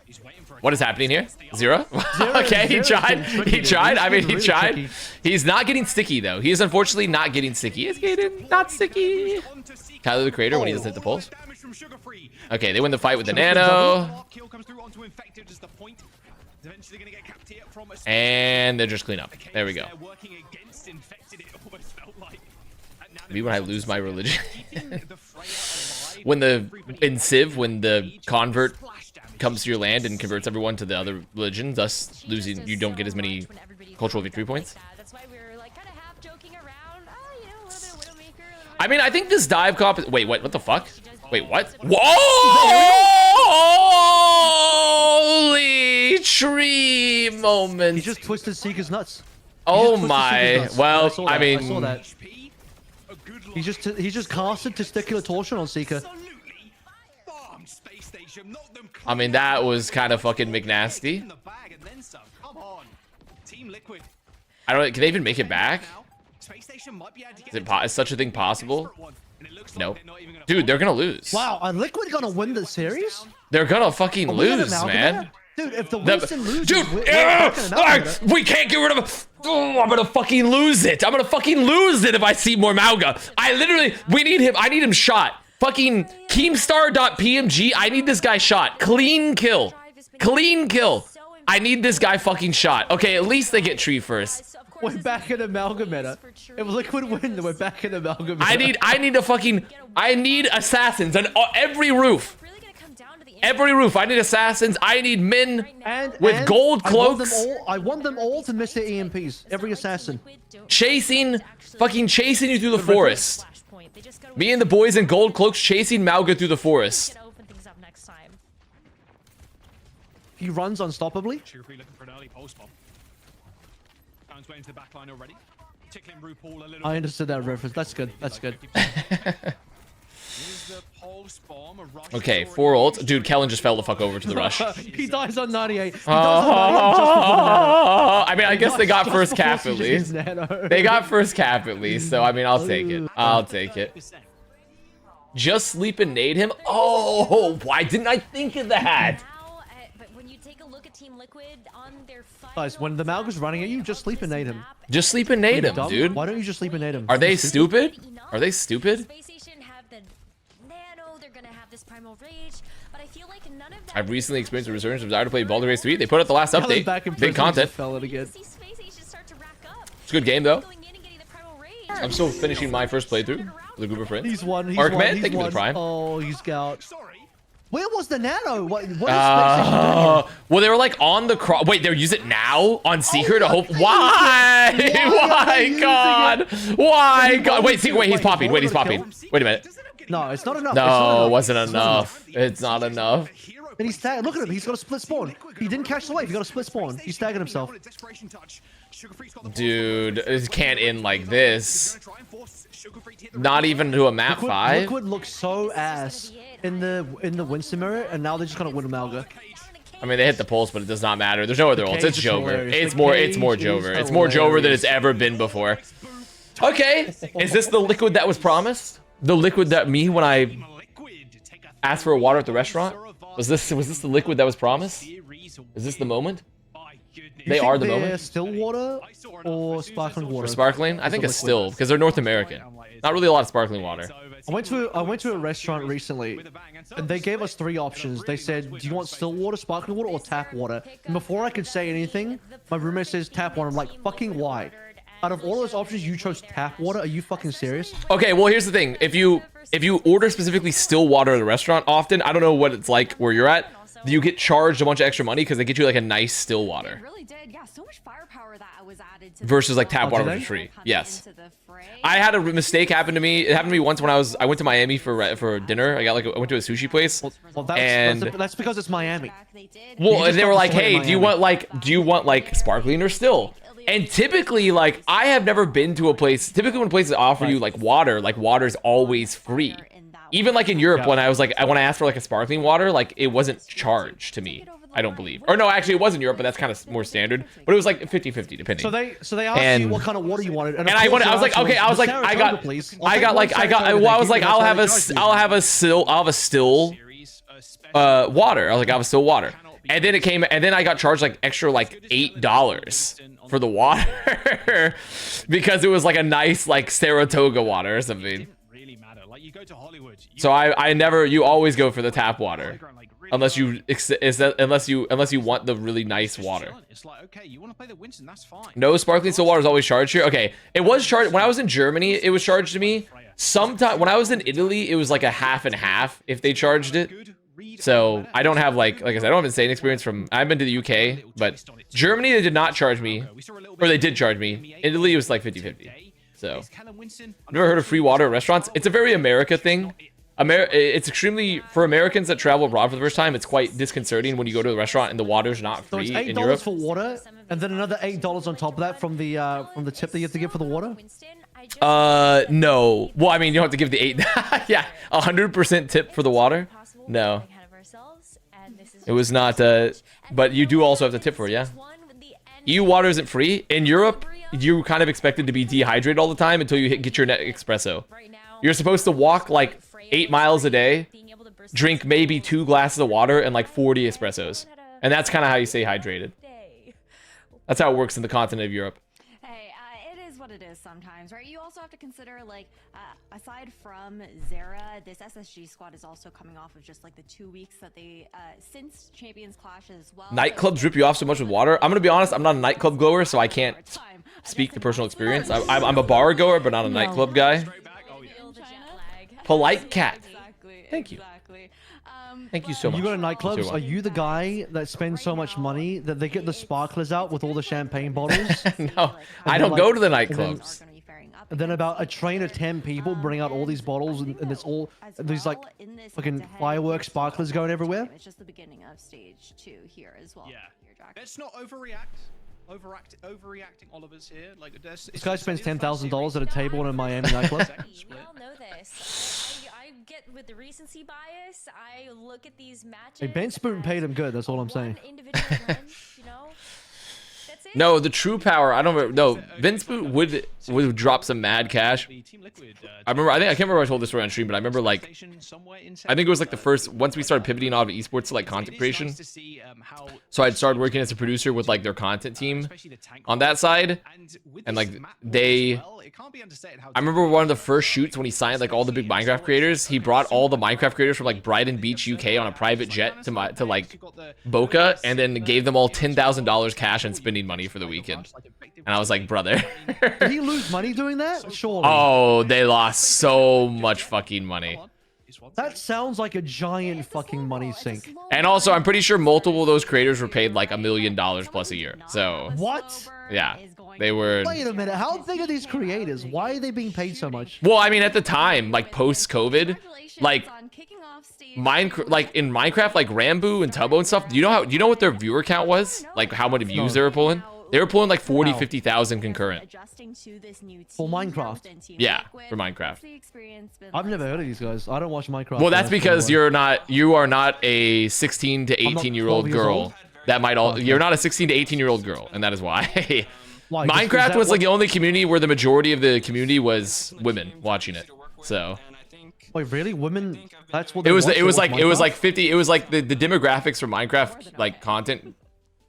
He's waiting for a What is happening here? Zero? Zero Okay, he is tried. tricky, He dude. tried. I mean, He's he really tried. tricky. He's not getting sticky, though. He is unfortunately not getting sticky. He's getting not sticky. Tyler, the creator, when he doesn't hit the pulse. Okay, they win the fight with the Nano. And they're just clean up. There we go. Maybe when I lose my religion. In Civ, when the convert comes to your land and converts everyone to the other religion, thus losing, you don't get as many cultural victory points. That's why we were like kind of half joking around. Oh, you know, a little bit of Widowmaker. I mean, I think this dive comp. Wait, what the fuck? Wait, what? Whoa! Holy tree moment. He just twisted Seeker's nuts. Oh twisted my. Seeker's nuts. Well, I saw I that. mean, I saw that. He just casted testicular torsion on Seeker. I mean, that was kind of fucking McNasty. I don't. Can they even make it back? Is such a thing possible? No. Dude, they're gonna lose. Wow, are Liquid gonna win the series? They're gonna fucking lose, man. Dude, if the Winston loses, Dude, we're we can't get rid of it. Oh, I'm gonna fucking lose it. I'm gonna fucking lose it if I see more Mauga. We need him. I need him shot. Fucking Keemstar.pmg. I need this guy shot. Clean kill. Clean kill. I need this guy fucking shot. Okay, at least they get tree first. We're back in Amalgameta. If Liquid win, we're back in Amalgameta. I need assassins on every roof. Every roof. I need assassins. I need men with gold cloaks. I want them all to miss their EMPs. Every assassin. Fucking chasing you through the forest. Me and the boys in gold cloaks chasing Mauga through the forest. He runs unstoppably. I understood that reference. That's good. That's good. Okay, 4 ults. Dude, Kellen just fell the fuck over to the rush. He dies on 98. He dies on 98 just before the nano. I mean, I guess they got first cap at least. They got first cap at least, so I mean, I'll take it. I'll take it. Just sleep and nade him? Oh, why didn't I think of that? Guys, when the Malga's running at you, just sleep and nade him. Just sleep and nade him, dude. Why don't you just sleep and nade him? Are they stupid? Are they stupid? I've recently experienced a resurgence of desire to play Baldur's Gate 3. They put out the last update. Big content. It's a good game, though. I'm still finishing my first playthrough with a group of friends. He's won. Arkman, thank you for the prime. Oh, he's out. Where was the nano? What is Spacestation doing here? Well, they were like on the cross. Wait, they're using it now on Seeker to hope. Why? Why, God? Why, God? Wait, Seeker, wait, he's popping. Wait, he's popping. Wait a minute. No, it's not enough. No, it wasn't enough. It's not enough. And he's staggered. Look at him. He's got a split spawn. He didn't catch the wave. He got a split spawn. He's staggered himself. Dude, it can't end like this. Not even to a map 5. Liquid looks so ass in the Winston mirror, and now they're just gonna win Amalga. I mean, they hit the pulse, but it does not matter. There's no other ults. It's Jover. It's more Jover. It's more Jover than it's ever been before. Okay, is this the Liquid that was promised? The Liquid that when I asked for a water at the restaurant? Was this the Liquid that was promised? Is this the moment? They are the moment. Still water or sparkling water? For sparkling? I think it's still, because they're North American. Not really a lot of sparkling water. I went to a restaurant recently, and they gave us 3 options. They said, do you want still water, sparkling water, or tap water? And before I could say anything, my roommate says tap water. I'm like, fucking why? Out of all those options, you chose tap water? Are you fucking serious? Okay, well, here's the thing. If you order specifically still water at a restaurant often, I don't know what it's like where you're at, you get charged a bunch of extra money because they get you like a nice still water. It really did. Yeah, so much firepower that was added to versus like tap water, which is free. Yes. I had a mistake happen to me. It happened to me once when I went to Miami for dinner. I went to a sushi place. Well, that's because it's Miami. Well, and they were like, "Hey, do you want like sparkling or still?" And typically, like, I have never been to a place. Typically, when places offer you like water's always free. Even like in Europe, when I asked for like a sparkling water, like it wasn't charged to me. I don't believe. Or no, actually, it was in Europe, but that's kind of more standard. But it was like 50-50 depending. So they asked you what kind of water you wanted, and I was like, okay, I'll have a still water. I was like, I have a still water. And then and then I got charged like extra like $8 for the water because it was like a nice like Saratoga water or something. So you always go for the tap water. Unless you want the really nice water. No sparkling still water is always charged here. Okay, it was charged when I was in Germany. It was charged to me. Sometime when I was in Italy, it was like a half and half if they charged it. So I don't have like I said, I don't have insane experience from. I've been to the UK, but Germany they did not charge me, or they did charge me. Italy it was like 50-50. So I've never heard of free water at restaurants. It's a very America thing. It's extremely, for Americans that travel abroad for the first time, it's quite disconcerting when you go to a restaurant and the water's not So it's free in $8 Europe. for water, and then another $8 on top of that from the tip that you have to give for the water. No. Well, I mean, you don't have to give the 8. Yeah, 100% tip for the water. No. It was not, but you do also have to tip for it, yeah. EU water isn't free. In Europe, you're kind of expected to be dehydrated all the time until you get your next espresso. You're supposed to walk like 8 miles a day, drink maybe 2 glasses of water and like 40 espressos. And that's kind of how you stay hydrated. That's how it works in the continent of Europe. Hey, it is what it is sometimes, right? You also have to consider, like, aside from Zera, this SSG squad is also coming off of just like the 2 weeks that they, since Champions Clash as well. Nightclubs rip you off so much with water. I'm gonna be honest, I'm not a nightclub goer, so I can't speak to personal experience. I'm a bar goer, but not a nightclub guy. Polite cat. Thank you. Thank you so much. You go to nightclubs, are you the guy that spends so much money that they get the sparklers out with all the champagne bottles? No, I don't go to the nightclubs. And then about a train of 10 people bring out all these bottles, and it's all these like fucking fireworks, sparklers going everywhere. It's just the beginning of stage 2 here as well. Yeah. Let's not overreact. Overreacting Oliver's here. Like This guy spends $10,000 at a table in a Miami nightclub. We all know this. I get with the recency bias. I look at these matches. Hey, Ben Spoon paid him good. That's all I'm saying. You know? That's it. No, the true power. I don't know. Vince would drop some mad cash. I remember. I can't remember if I told this story on stream, but I remember like I think it was like the first once we started pivoting out of esports to like content creation. So I'd started working as a producer with like their content team on that side, and like I remember one of the first shoots when he signed like all the big Minecraft creators. He brought all the Minecraft creators from like Brighton Beach, UK, on a private jet to like Boca, and then gave them all $10,000 cash and spending money for the weekend. And I was like, brother. Did he lose money doing that? Surely. Oh, they lost so much fucking money. That sounds like a giant fucking money sink. And also, I'm pretty sure multiple of those creators were paid like $1 million plus a year. So what? Yeah, they were. Wait a minute. How big are these creators? Why are they being paid so much? Well, I mean, at the time, like post-COVID, like Minecraft, like in Minecraft, like Rambo and Tubbo and stuff. Do you know what their viewer count was? Like how many views they were pulling? They were pulling like 40, 50,000 concurrent. For Minecraft? Yeah, for Minecraft. I've never heard of these guys. I don't watch Minecraft. Well, that's because you are not a 16 to 18-year-old girl. That might all. You're not a 16 to 18-year-old girl, and that is why. Why? Minecraft was like the only community where the majority of the community was women watching it. So. Wait, really? Women? That's what it was like 50. It was like the demographics for Minecraft like content.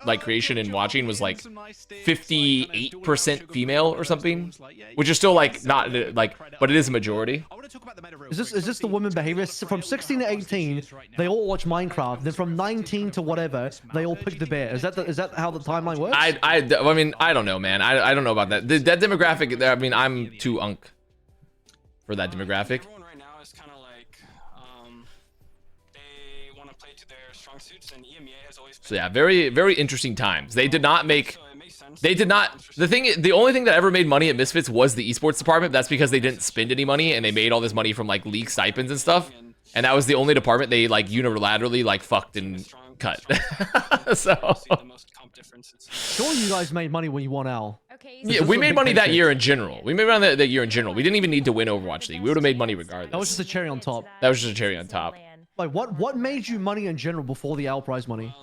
Like creation and watching was like 58% female or something, which is still like not like, but it is a majority. Is this the women behavior? From 16 to 18, they all watch Minecraft. Then from 19 to whatever, they all pick the bear. Is that how the timeline works? I mean, I don't know, man. I don't know about that. That demographic. I mean, I'm too unk for that demographic. So yeah, very, very interesting times. They did not make, the only thing that ever made money at Misfits was the esports department. That's because they didn't spend any money and they made all this money from like league stipends and stuff. And that was the only department they like unilaterally like fucked and cut. So. Sure, you guys made money when you won Al. Yeah, we made money that year in general. We made money that year in general. We didn't even need to win Overwatch League. We would have made money regardless. That was just a cherry on top. That was just a cherry on top. Like what made you money in general before the Al prize money?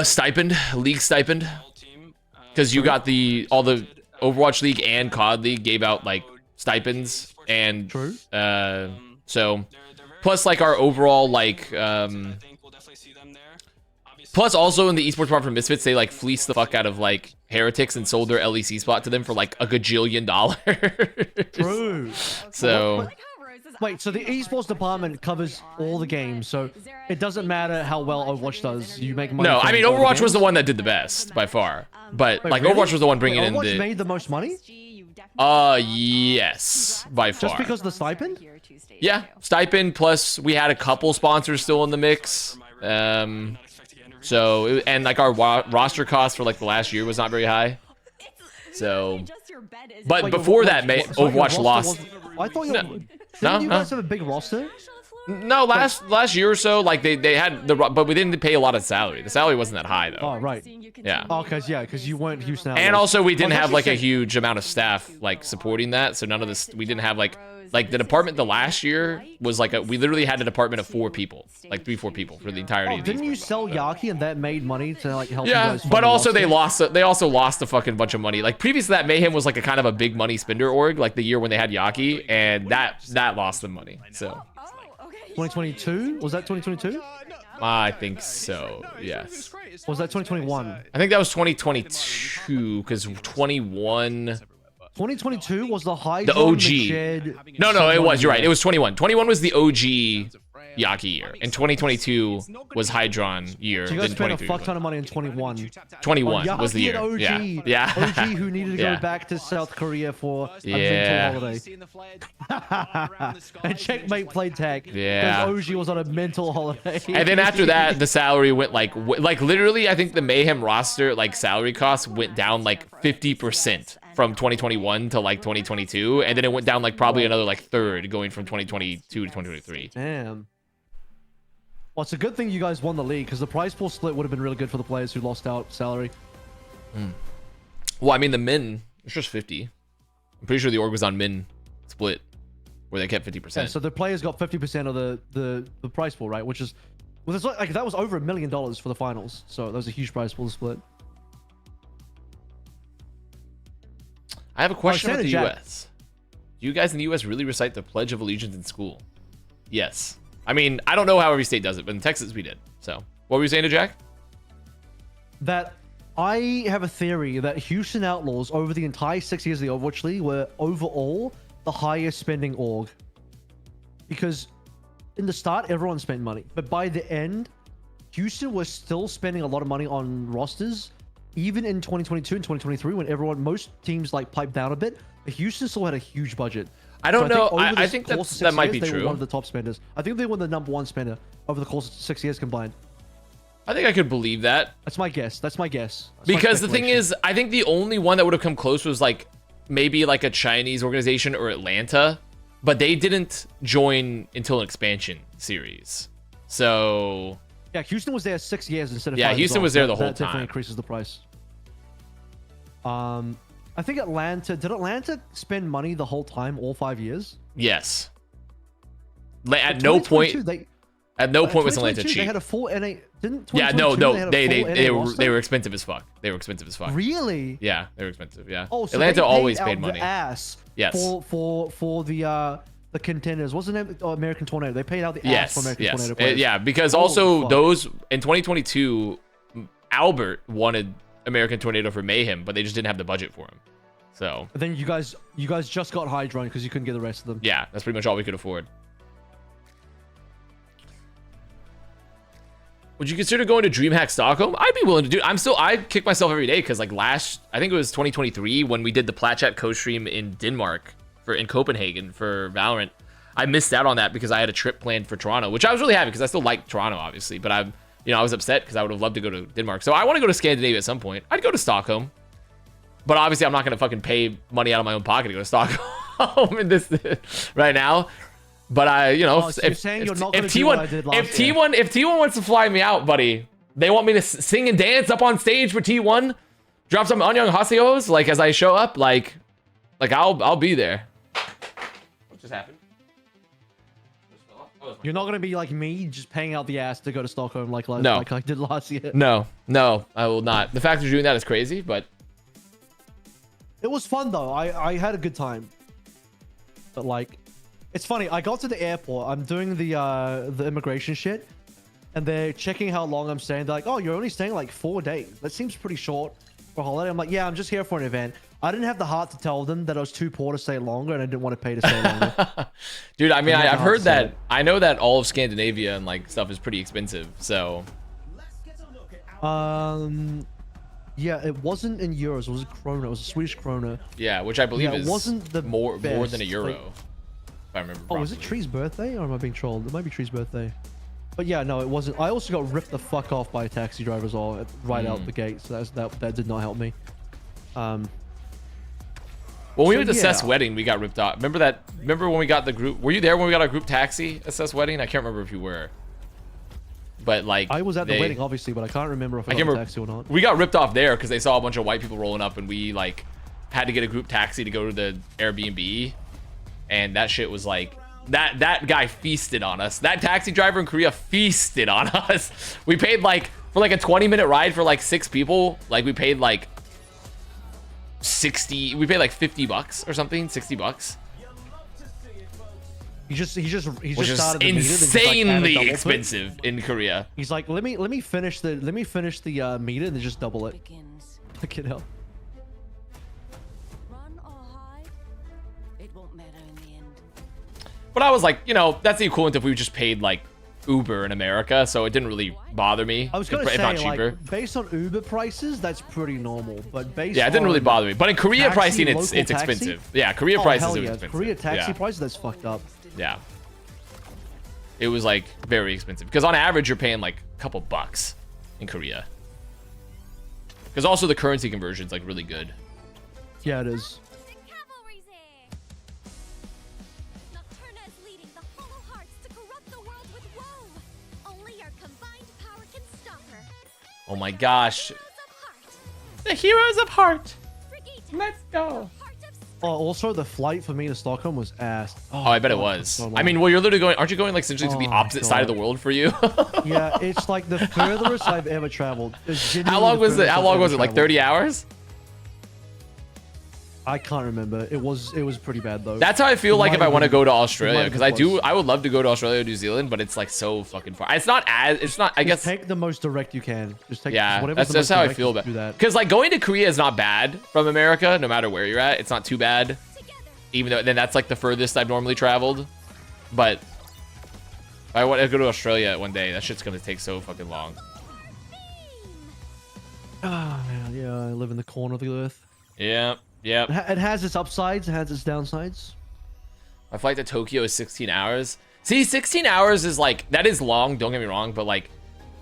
Stipend, league stipend, because you got all the Overwatch League and COD League gave out like stipends, and True. So plus like our overall like plus also in the esports part for Misfits, they like fleeced the fuck out of like heretics and sold their LEC spot to them for like $1 gajillion. True. So. Wait, so the esports department covers all the games, so it doesn't matter how well Overwatch does. You make money. No, I mean Overwatch was the one that did the best by far, but like really? Overwatch was the one bringing in Overwatch the. made the most money. Yes, by far. Just because of the stipend? Yeah, stipend plus we had a couple sponsors still in the mix. So and like our roster cost for like the last year was not very high. So your bed is. But Wait, before wait, that, wait, so your Overwatch roster lost. I thought you. No. Didn't No, you no. guys have a big roster? No, last year or so, like they had but we didn't pay a lot of salary. The salary wasn't that high though. Oh, right. Yeah. Oh, because you weren't Houston Outlaws. And also we didn't I was have like a actually huge amount of staff like supporting that, so none of this we didn't have like the department the last year was like we literally had a department of 4 people, like 3-4 people for the entirety. Oh, of didn't you esports. sell Yaki and that made money to like help you Yeah, guys? fund but the also roster? they also lost a fucking bunch of money. Like previous to that, Mayhem was like a kind of a big money spender org, like the year when they had Yaki, and that lost them money. So 2022? Was that 2022? I think so. Yes. Was that 2021? I think that was 2022 because 21. 2022 was the high. The OG. No, it was. You're right. It was 21. 21 was the OG Yaki year, and 2022 was Hydron year. So you guys then spent a 23 fuck ton of money in 21. 21 on was the Yaki year. and OG. Yeah. OG who needed to Yeah. go back to South Korea for a Yeah. mental holiday. And Checkmate played tag. Yeah. Because OG was on a mental holiday. And then after that, the salary went like literally, I think the Mayhem roster like salary costs went down like 50% from 2021 to like 2022, and then it went down like probably another like third going from 2022 to 2023. Damn. Well, it's a good thing you guys won the league because the prize pool split would have been really good for the players who lost out salary. Well, I mean the min it's just 50. I'm pretty sure the org was on min split where they kept 50%. Yeah, so the players got 50% of the prize pool, right? Which is, well, it's like that was over $1 million for the finals. So that was a huge prize pool to split. I have a question about the Jack. US. Do you guys in the US really recite the Pledge of Allegiance in school? Yes. I mean, I don't know how every state does it, but in Texas we did. So, what were you saying to Jack? That I have a theory that Houston Outlaws over the entire 6 years of the Overwatch League were overall the highest spending org. Because in the start, everyone spent money. But by the end, Houston was still spending a lot of money on rosters. Even in 2022 and 2023, when most teams like piped down a bit, but Houston still had a huge budget. I don't know. over I the think course of that 6 might years, be they were true. one of the top spenders. I think they were the #1 spender over the course of 6 years combined. I think I could believe that. That's my guess. That's my guess. That's my Because the thing speculation. is, I think the only one that would have come close was like maybe like a Chinese organization or Atlanta, but they didn't join until an expansion series. So yeah, Houston was there 6 years instead of Yeah, 5 as Houston well. was there the That whole definitely time. increases the price. I think did Atlanta spend money the whole time, all 5 years? yes, at But no 2022, point was Atlanta 2022, cheap. They had a full NA. Didn't Yeah, no, 2022 no, had a they full NA were roster? expensive as fuck. They were expensive as fuck. Really? Yeah, they were expensive. Yeah. Oh, so Atlanta they always paid paid out money. The ass. Yes. For the contenders. What's the name? Oh, American Tornado. They paid out the ass Yes, for American yes, Tornado players. yeah. Because Holy also fuck. those in 2022, Albert wanted American Tornado for Mayhem, but they just didn't have the budget for him. So And then you guys just got Hydron because you couldn't get the rest of them. yeah, that's pretty much all we could afford. Would you consider going to DreamHack Stockholm? I'd be willing to do. I kick myself every day because like I think it was 2023 when we did the Platchat co-stream in Denmark in Copenhagen for Valorant. I missed out on that because I had a trip planned for Toronto, which I was really happy because I still like Toronto, obviously, but I was upset because I would have loved to go to Denmark. So I want to go to Scandinavia at some point. I'd go to Stockholm, but obviously I'm not going to fucking pay money out of my own pocket to go to Stockholm in this right now. But So you're saying you're not gonna if do what I did last year. T1 wants to fly me out, buddy, they want me to sing and dance up on stage for T1, drop some Anyang Haseos, like as I show up, like I'll be there. What just happened? You're not gonna be like me, just paying out the ass to go to Stockholm like No. like I did last year. No, I will not. The fact of doing that is crazy, but It was fun though. I had a good time. But like, it's funny. I got to the airport. I'm doing the immigration shit, and they're checking how long I'm staying. They're like, "Oh, you're only staying like 4 days. That seems pretty short for a holiday." I'm like, "Yeah, I'm just here for an event." I didn't have the heart to tell them that I was too poor to stay longer, and I didn't want to pay to stay longer. dude, I mean, I I've heard understand. that. I know that all of Scandinavia and like stuff is pretty expensive. So Yeah, it wasn't in euros. It was a krona. It was a Swedish krona. yeah, which I believe Yeah, it is wasn't the more than a best, euro, like- if I remember. Oh, was it properly. Tree's birthday, or am I being trolled? It might be Tree's birthday. But yeah, no, it wasn't. I also got ripped the fuck off by a taxi driver as well, right out the gate. So that did not help me. When we So, went to Seth's yeah. wedding, we got ripped off. Remember that? Remember when we got the group? Were you there when we got our group taxi at Seth's wedding? I can't remember if you were. But like, I was at the wedding, obviously, but I can't remember if I can't got a remember. taxi or not. We got ripped off there because they saw a bunch of white people rolling up, and we like had to get a group taxi to go to the Airbnb, and that shit was like that guy feasted on us. That taxi driver in Korea feasted on us. We paid like for like a 20-minute ride for like 6 people. Like we paid like 60. We paid like $50 or something, $60. He just Which started is the meter, then just, like, added insanely double to it. expensive in Korea. He's like, let me finish the meter and then just double it. Begins. Look it up. Run or hide, it won't matter in the end. But I was like, you know, that's the equivalent if we just paid like Uber in America, so it didn't really bother me. I was gonna if not say, cheaper. like, based on Uber prices, that's pretty normal. But based Yeah, it didn't really on bother me. But in Korea taxi, pricing, it's local taxi? expensive. Yeah, Korea Oh, prices hell are yeah. expensive. Korea taxi yeah. prices, that's fucked up. Yeah. It was like very expensive because on average you're paying like a couple bucks in Korea. Because also the currency conversion is like really good. Yeah, it is. The cavalry's here. Nocturna is leading the Hollow Hearts to corrupt the world with woe. Only our combined power can stop her. Oh my gosh. Heroes of Heart. The heroes of heart. Brigitte. Let's go. Heart of Oh, also the flight for me to Stockholm was ass. Oh, I bet it God, was. so long. I mean, well, you're literally going, aren't you going like essentially to the Oh, opposite side of God. the world for you? Yeah, it's like the furthest I've ever traveled. It's How genuinely long the was it? furthest How I've long ever was it? Like traveled. 30 hours? I can't remember. It was pretty bad though. That's how I feel It like might if I have want to been- go to it might Australia have because been I would love to go to Australia or New Zealand, but it's like so fucking far. It's not I Just guess take the most direct you can. Just take yeah, whatever's that's the most how I direct, feel just about do that. because like going to Korea is not bad from America, no matter where you're at. It's not too bad, even though then that's like the furthest I've normally traveled. But if I want to go to Australia one day, that shit's gonna take so fucking long. Ah, man, yeah, I live in the corner of the earth. Yeah, yeah. It has its upsides, it has its downsides. My flight to Tokyo is 16 hours. See, 16 hours is like, that is long, don't get me wrong, but like,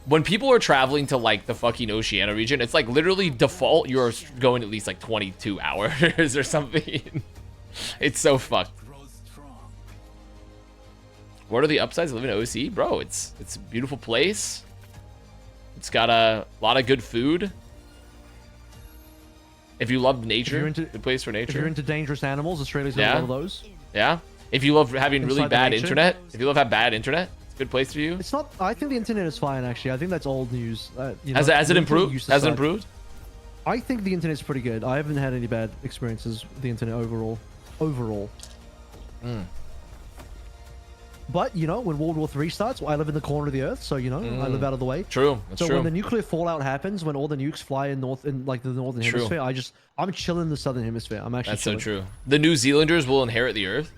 when people are traveling to like the fucking Oceania region, it's like literally default you're going at least like 22 hours or something. It's so fucked. What are the upsides of living in OC? Bro, it's a beautiful place. It's got a lot of good food. If you love nature, good place for If you're nature. into dangerous animals, Australia's got Yeah. a lot of those. Yeah. If you love having really Inside the bad nature. internet, if you love have bad internet, it's a good place for you. It's not. I think the internet is fine actually. I think that's old news. You know, Has it the internet improved? used to Has it suck. improved? I think the internet's pretty good. I haven't had any bad experiences with the internet overall. Mm. But you know, when World War III starts, I live in the corner of the earth, so you know, I live out of the way. True. That's So true. when the nuclear fallout happens, when all the nukes fly in like the northern True. hemisphere, I'm chilling in the southern hemisphere. I'm actually That's so chilling. true. The New Zealanders will inherit the earth.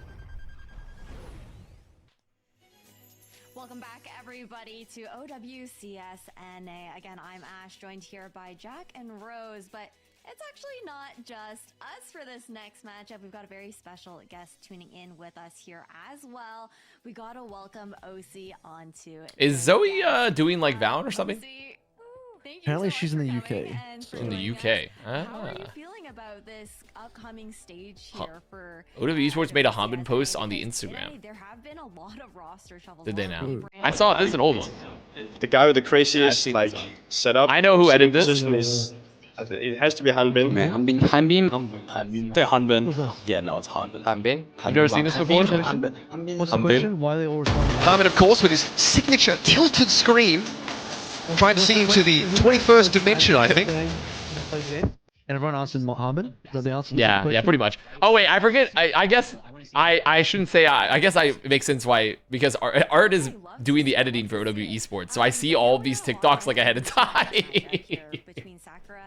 Welcome back, everybody, to OWCS NA. Again, I'm Ash, joined here by Jack and Rose, but it's actually not just us for this next matchup. We've got a very special guest tuning in with us here as well. We gotta welcome OC onto. Is the Zoe guest. doing like Valorant or something? OC, thank you Apparently so she's much in the for coming UK. and for In the joining UK. us. How are you Ah. feeling about this upcoming stage here for OW Esports made a Hanbin OWCS post on the because Instagram. today there have been a lot of roster shuffles. Did they a lot now? of I brands. saw this is an old one. The guy with the craziest like setup. I know who edited this. Position is. It has to be Hanbin. 한빈 한빈 네 한빈 yeah no it's 한빈 Hanbin? You've never seen this before? What's the question? Why are they all responding? Harmon, of course, with his signature tilted screen, trying to see into the 21st dimension, I think. And everyone answered Mohammed? Is that the answer? to the Yeah, yeah, question? pretty much. Oh wait, I forget. I guess I shouldn't say. I guess it makes sense why because Art is doing the editing for OW Esports, so I see all of these TikToks like ahead of time.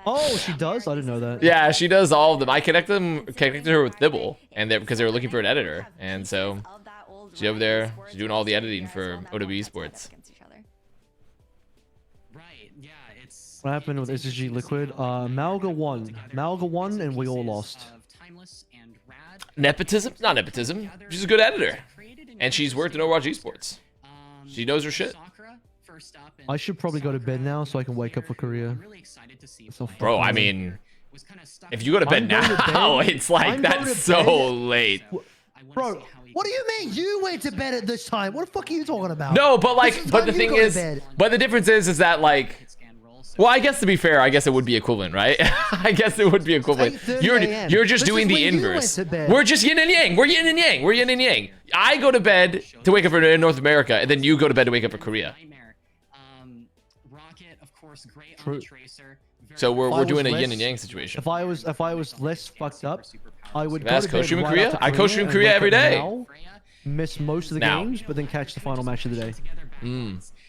Oh, she does? I didn't know that. Yeah, she does all of them. I connected her with Thibble, and because they were looking for an editor, and so she's over there. She's doing all the editing for OW Esports. Right, yeah, it's What happened with SSG Liquid? Malga won. Malga won, and we all lost. Timeless and Rad. Nepotism? Not nepotism. She's a good editor, and she's worked in OWCS Esports. She knows her shit. I should probably go to bed now so I can wake up for Korea. Really excited to see So Bro, I fucking- mean, was kind of stuck. If you go to bed I'm going to now, bed. it's like I'm going that's to so bed. late. Bro, what do you mean you went to bed at this time? What the fuck are you talking about? No, but This like, is but time the you thing go to is, bed. but the difference is that like, well, I guess to be fair, I guess it would be equivalent, right? I guess it would be equivalent. 8:30 a.m. You're just This doing is the when you went inverse. to bed. We're just yin and yang. We're yin and yang. We're yin and yang. I go to bed to wake up for North America, and then you go to bed to wake up for Korea. Rocket, of course, great True. on the tracer. So we're If I doing a was yin less- and yang situation. If I was less fucked up, I would go That's to bed Costreamer right Korea? after I Costream and Korea wake every up day. now, miss most of the Now. games, but then catch the final match of the day.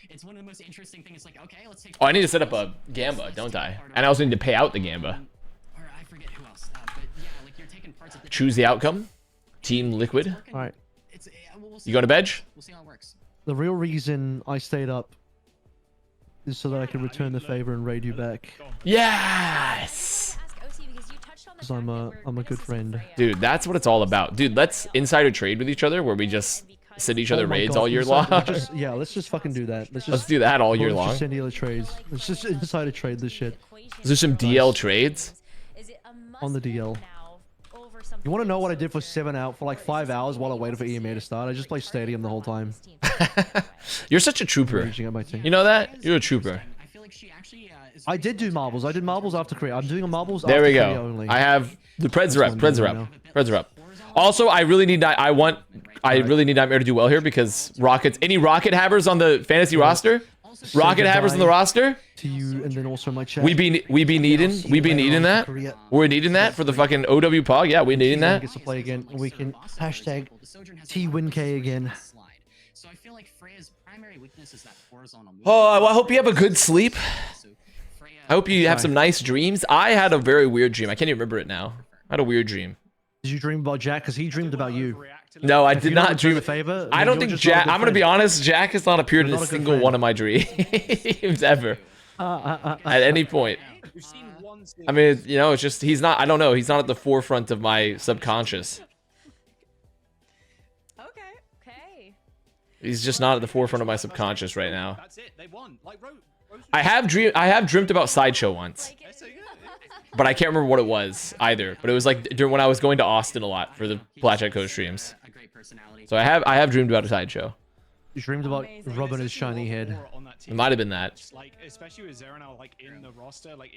It's one of the most interesting things. Like, okay, let's take. Oh, I need to set up a Gamba, don't I? And I also need to pay out the Gamba. Or I forget who else. But yeah, like you're taking parts of the. Choose the outcome. Team Liquid. All right. It's, we'll see You going to bed? We'll see how it works. The real reason I stayed up is so that I can return the favor and raid you back. Yes! Ask OT because you touched on the Because fact I'm that a we're I'm a gonna good see friend. Freya Dude, that's what it's all about. Dude, let's insider trade with each other where we just send each other Oh my raids God, all year inside- long. yeah, let's just fucking do that. Let's do that all year let's long. just send each other trades. Let's just insider trade this shit. Let's do some DL trades. Is it a On the must-have DL. now over something You want to know what I so did for serious? 5 hours while I waited for EMA to start? I just played Stadium the whole time, You're such a trooper. raging at my team. You know that? You're a trooper. I feel like she actually is. I did do marbles. I did marbles after Korea. I'm doing a marbles There after we Korea go. only. I have the Preds are what up. I'm Preds are doing up. Preds are up. Also, I really need I really need Nightmare to do well here because Rockets. Any Rocket havers on the fantasy roster? Rocket havers on the roster? to you, and then also my chat. We be needing that. Korea. We're needing that for the fucking OW Pog. Yeah, we needing T1 that. gets to play again. We can hashtag TWinK again. So I feel like Freya's primary weakness is that horizontal move. Oh, well, I hope you have a good sleep. So Freya, I hope you have some nice dreams. I had a very weird dream. I can't even remember it now. I had a weird dream. Did you dream about Jack? Because he dreamed about you. No, I If did you don't not return dream. the favor, I then don't you're think just not a Jack. good I'm gonna be friend. honest. Jack has not appeared in You're a not a good single friend. one of my dreams ever. At any point. We've seen one I mean, you know, it's just he's not. I don't know. He's not at the forefront of my subconscious. Okay. He's just not at the forefront of my subconscious right now. That's it. They won. Like Rose I have dreamt about Sideshow once, Like it. so good. but I can't remember what it was either. But it was like during when I was going to Austin a lot for the Blackjack Code streams. A great personality. So I have dreamed about a Sideshow. You dreamed about rubbing his shiny head. It might have been that. Like, especially with Zera now, like in the roster, like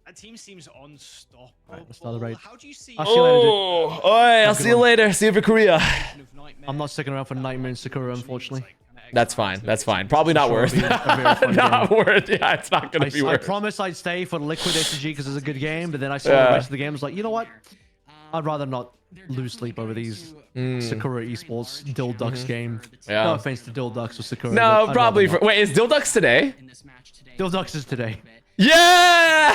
that team seems unstoppable. Alright, let's start the raid. How do you see? I'll see you later, dude. Oh, alright, I'll see you later. See you for Korea. I'm not sticking around for Nightmare and Sakura, unfortunately. That's fine. That's fine. Probably not Sure, worth. it'll be a very fun Not game. worth. Yeah, it's not gonna be I worth. promised I'd stay for Liquid SG because it's a good game, but then I saw Yeah. the rest of the game. I was like, you know what? I'd rather not lose sleep over these Sakura Esports Dill Ducks game. Yeah. No offense to Dill Ducks or Sakura. but No, I'd probably. rather not. Wait, is Dildux today? In this match today. Dill Ducks is today. Yeah!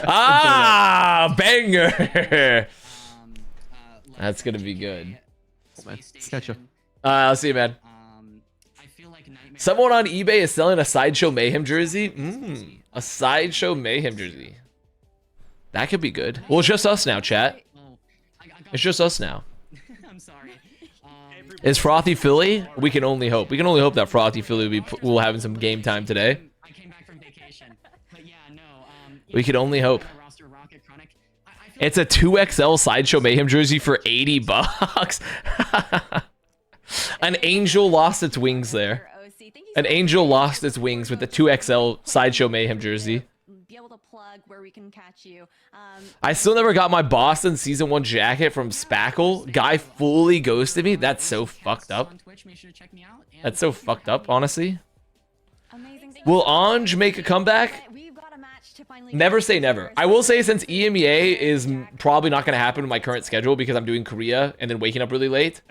Ah, banger. That's gonna be good. Catch ya. I'll see you, man. I feel like Nightmare. Someone on eBay is selling a Sideshow Mayhem jersey. A Sideshow Mayhem jersey. That could be good. Well, it's just us now, chat. Oh, I got It's just us now. I'm sorry. Is Frothy Philly? We can only hope. We can only hope that Frothy Philly will having some game time today. I came back from vacation, but yeah, no. We can only hope. Roster Rocket Chronic. I feel It's a 2XL Sideshow Mayhem jersey for $80. An angel lost its wings there. An angel lost its wings with the 2XL Sideshow Mayhem jersey. Be able to plug where we can catch you. I still never got my Boston Season 1 jacket from Spackle. Guy fully ghosted me. That's so fucked up. on Twitch. Make sure to check me out. And That's so fucked up, honestly. Amazing. Will Anj make a comeback? We've got a match to finally. Never say never. I will say since EMEA is probably not going to happen with my current schedule because I'm doing Korea and then waking up really late,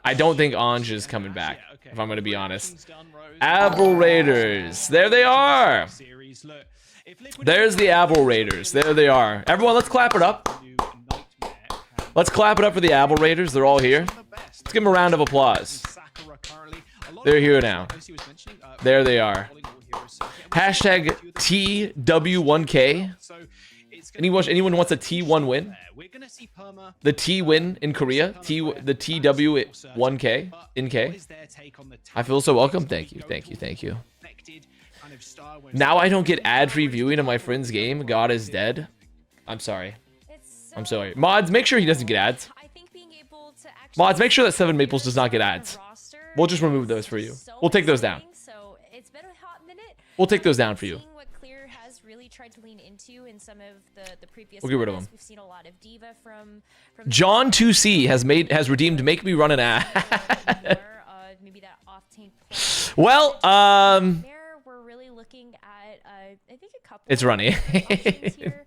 I don't think Anj is coming back, if I'm going to be honest. Avil Raiders. There they are. There's the Avil Raiders. There they are. Everyone, let's clap it up. Let's clap it up for the Avil Raiders. They're all here. Let's give them a round of applause. They're here now. There they are. Hashtag TW1K. Anyone wants a T1 win? The T win in Korea? The TW1K in K? I feel so welcome. Thank you. Thank you. Thank you. kind of style. Where Now I don't get ad-free viewing of my friend's game. God is dead. I'm sorry. I'm sorry. Mods, make sure he doesn't get ads. I think being able to actually Mods, make sure that 7 Maples does not get ads. We'll just remove those for you. We'll take those down. So it's been a hot minute. We'll take those down for you. Seeing what Clear has really tried to lean into in some of the previous We'll get rid of metas. them. We've seen a lot of Diva from John 2C has redeemed Make Me Run an Ad. maybe that off-tank play. Well, There we're really looking at I think a couple it's runny. options here.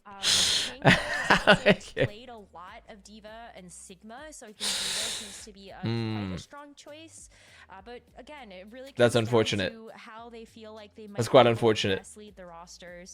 Tank has Okay. played a lot of Diva and Sigma, so I think Diva seems to be quite a strong choice. But again, it really comes That's down unfortunate. to how they feel like they might That's quite be able to unfortunate. best lead the rosters.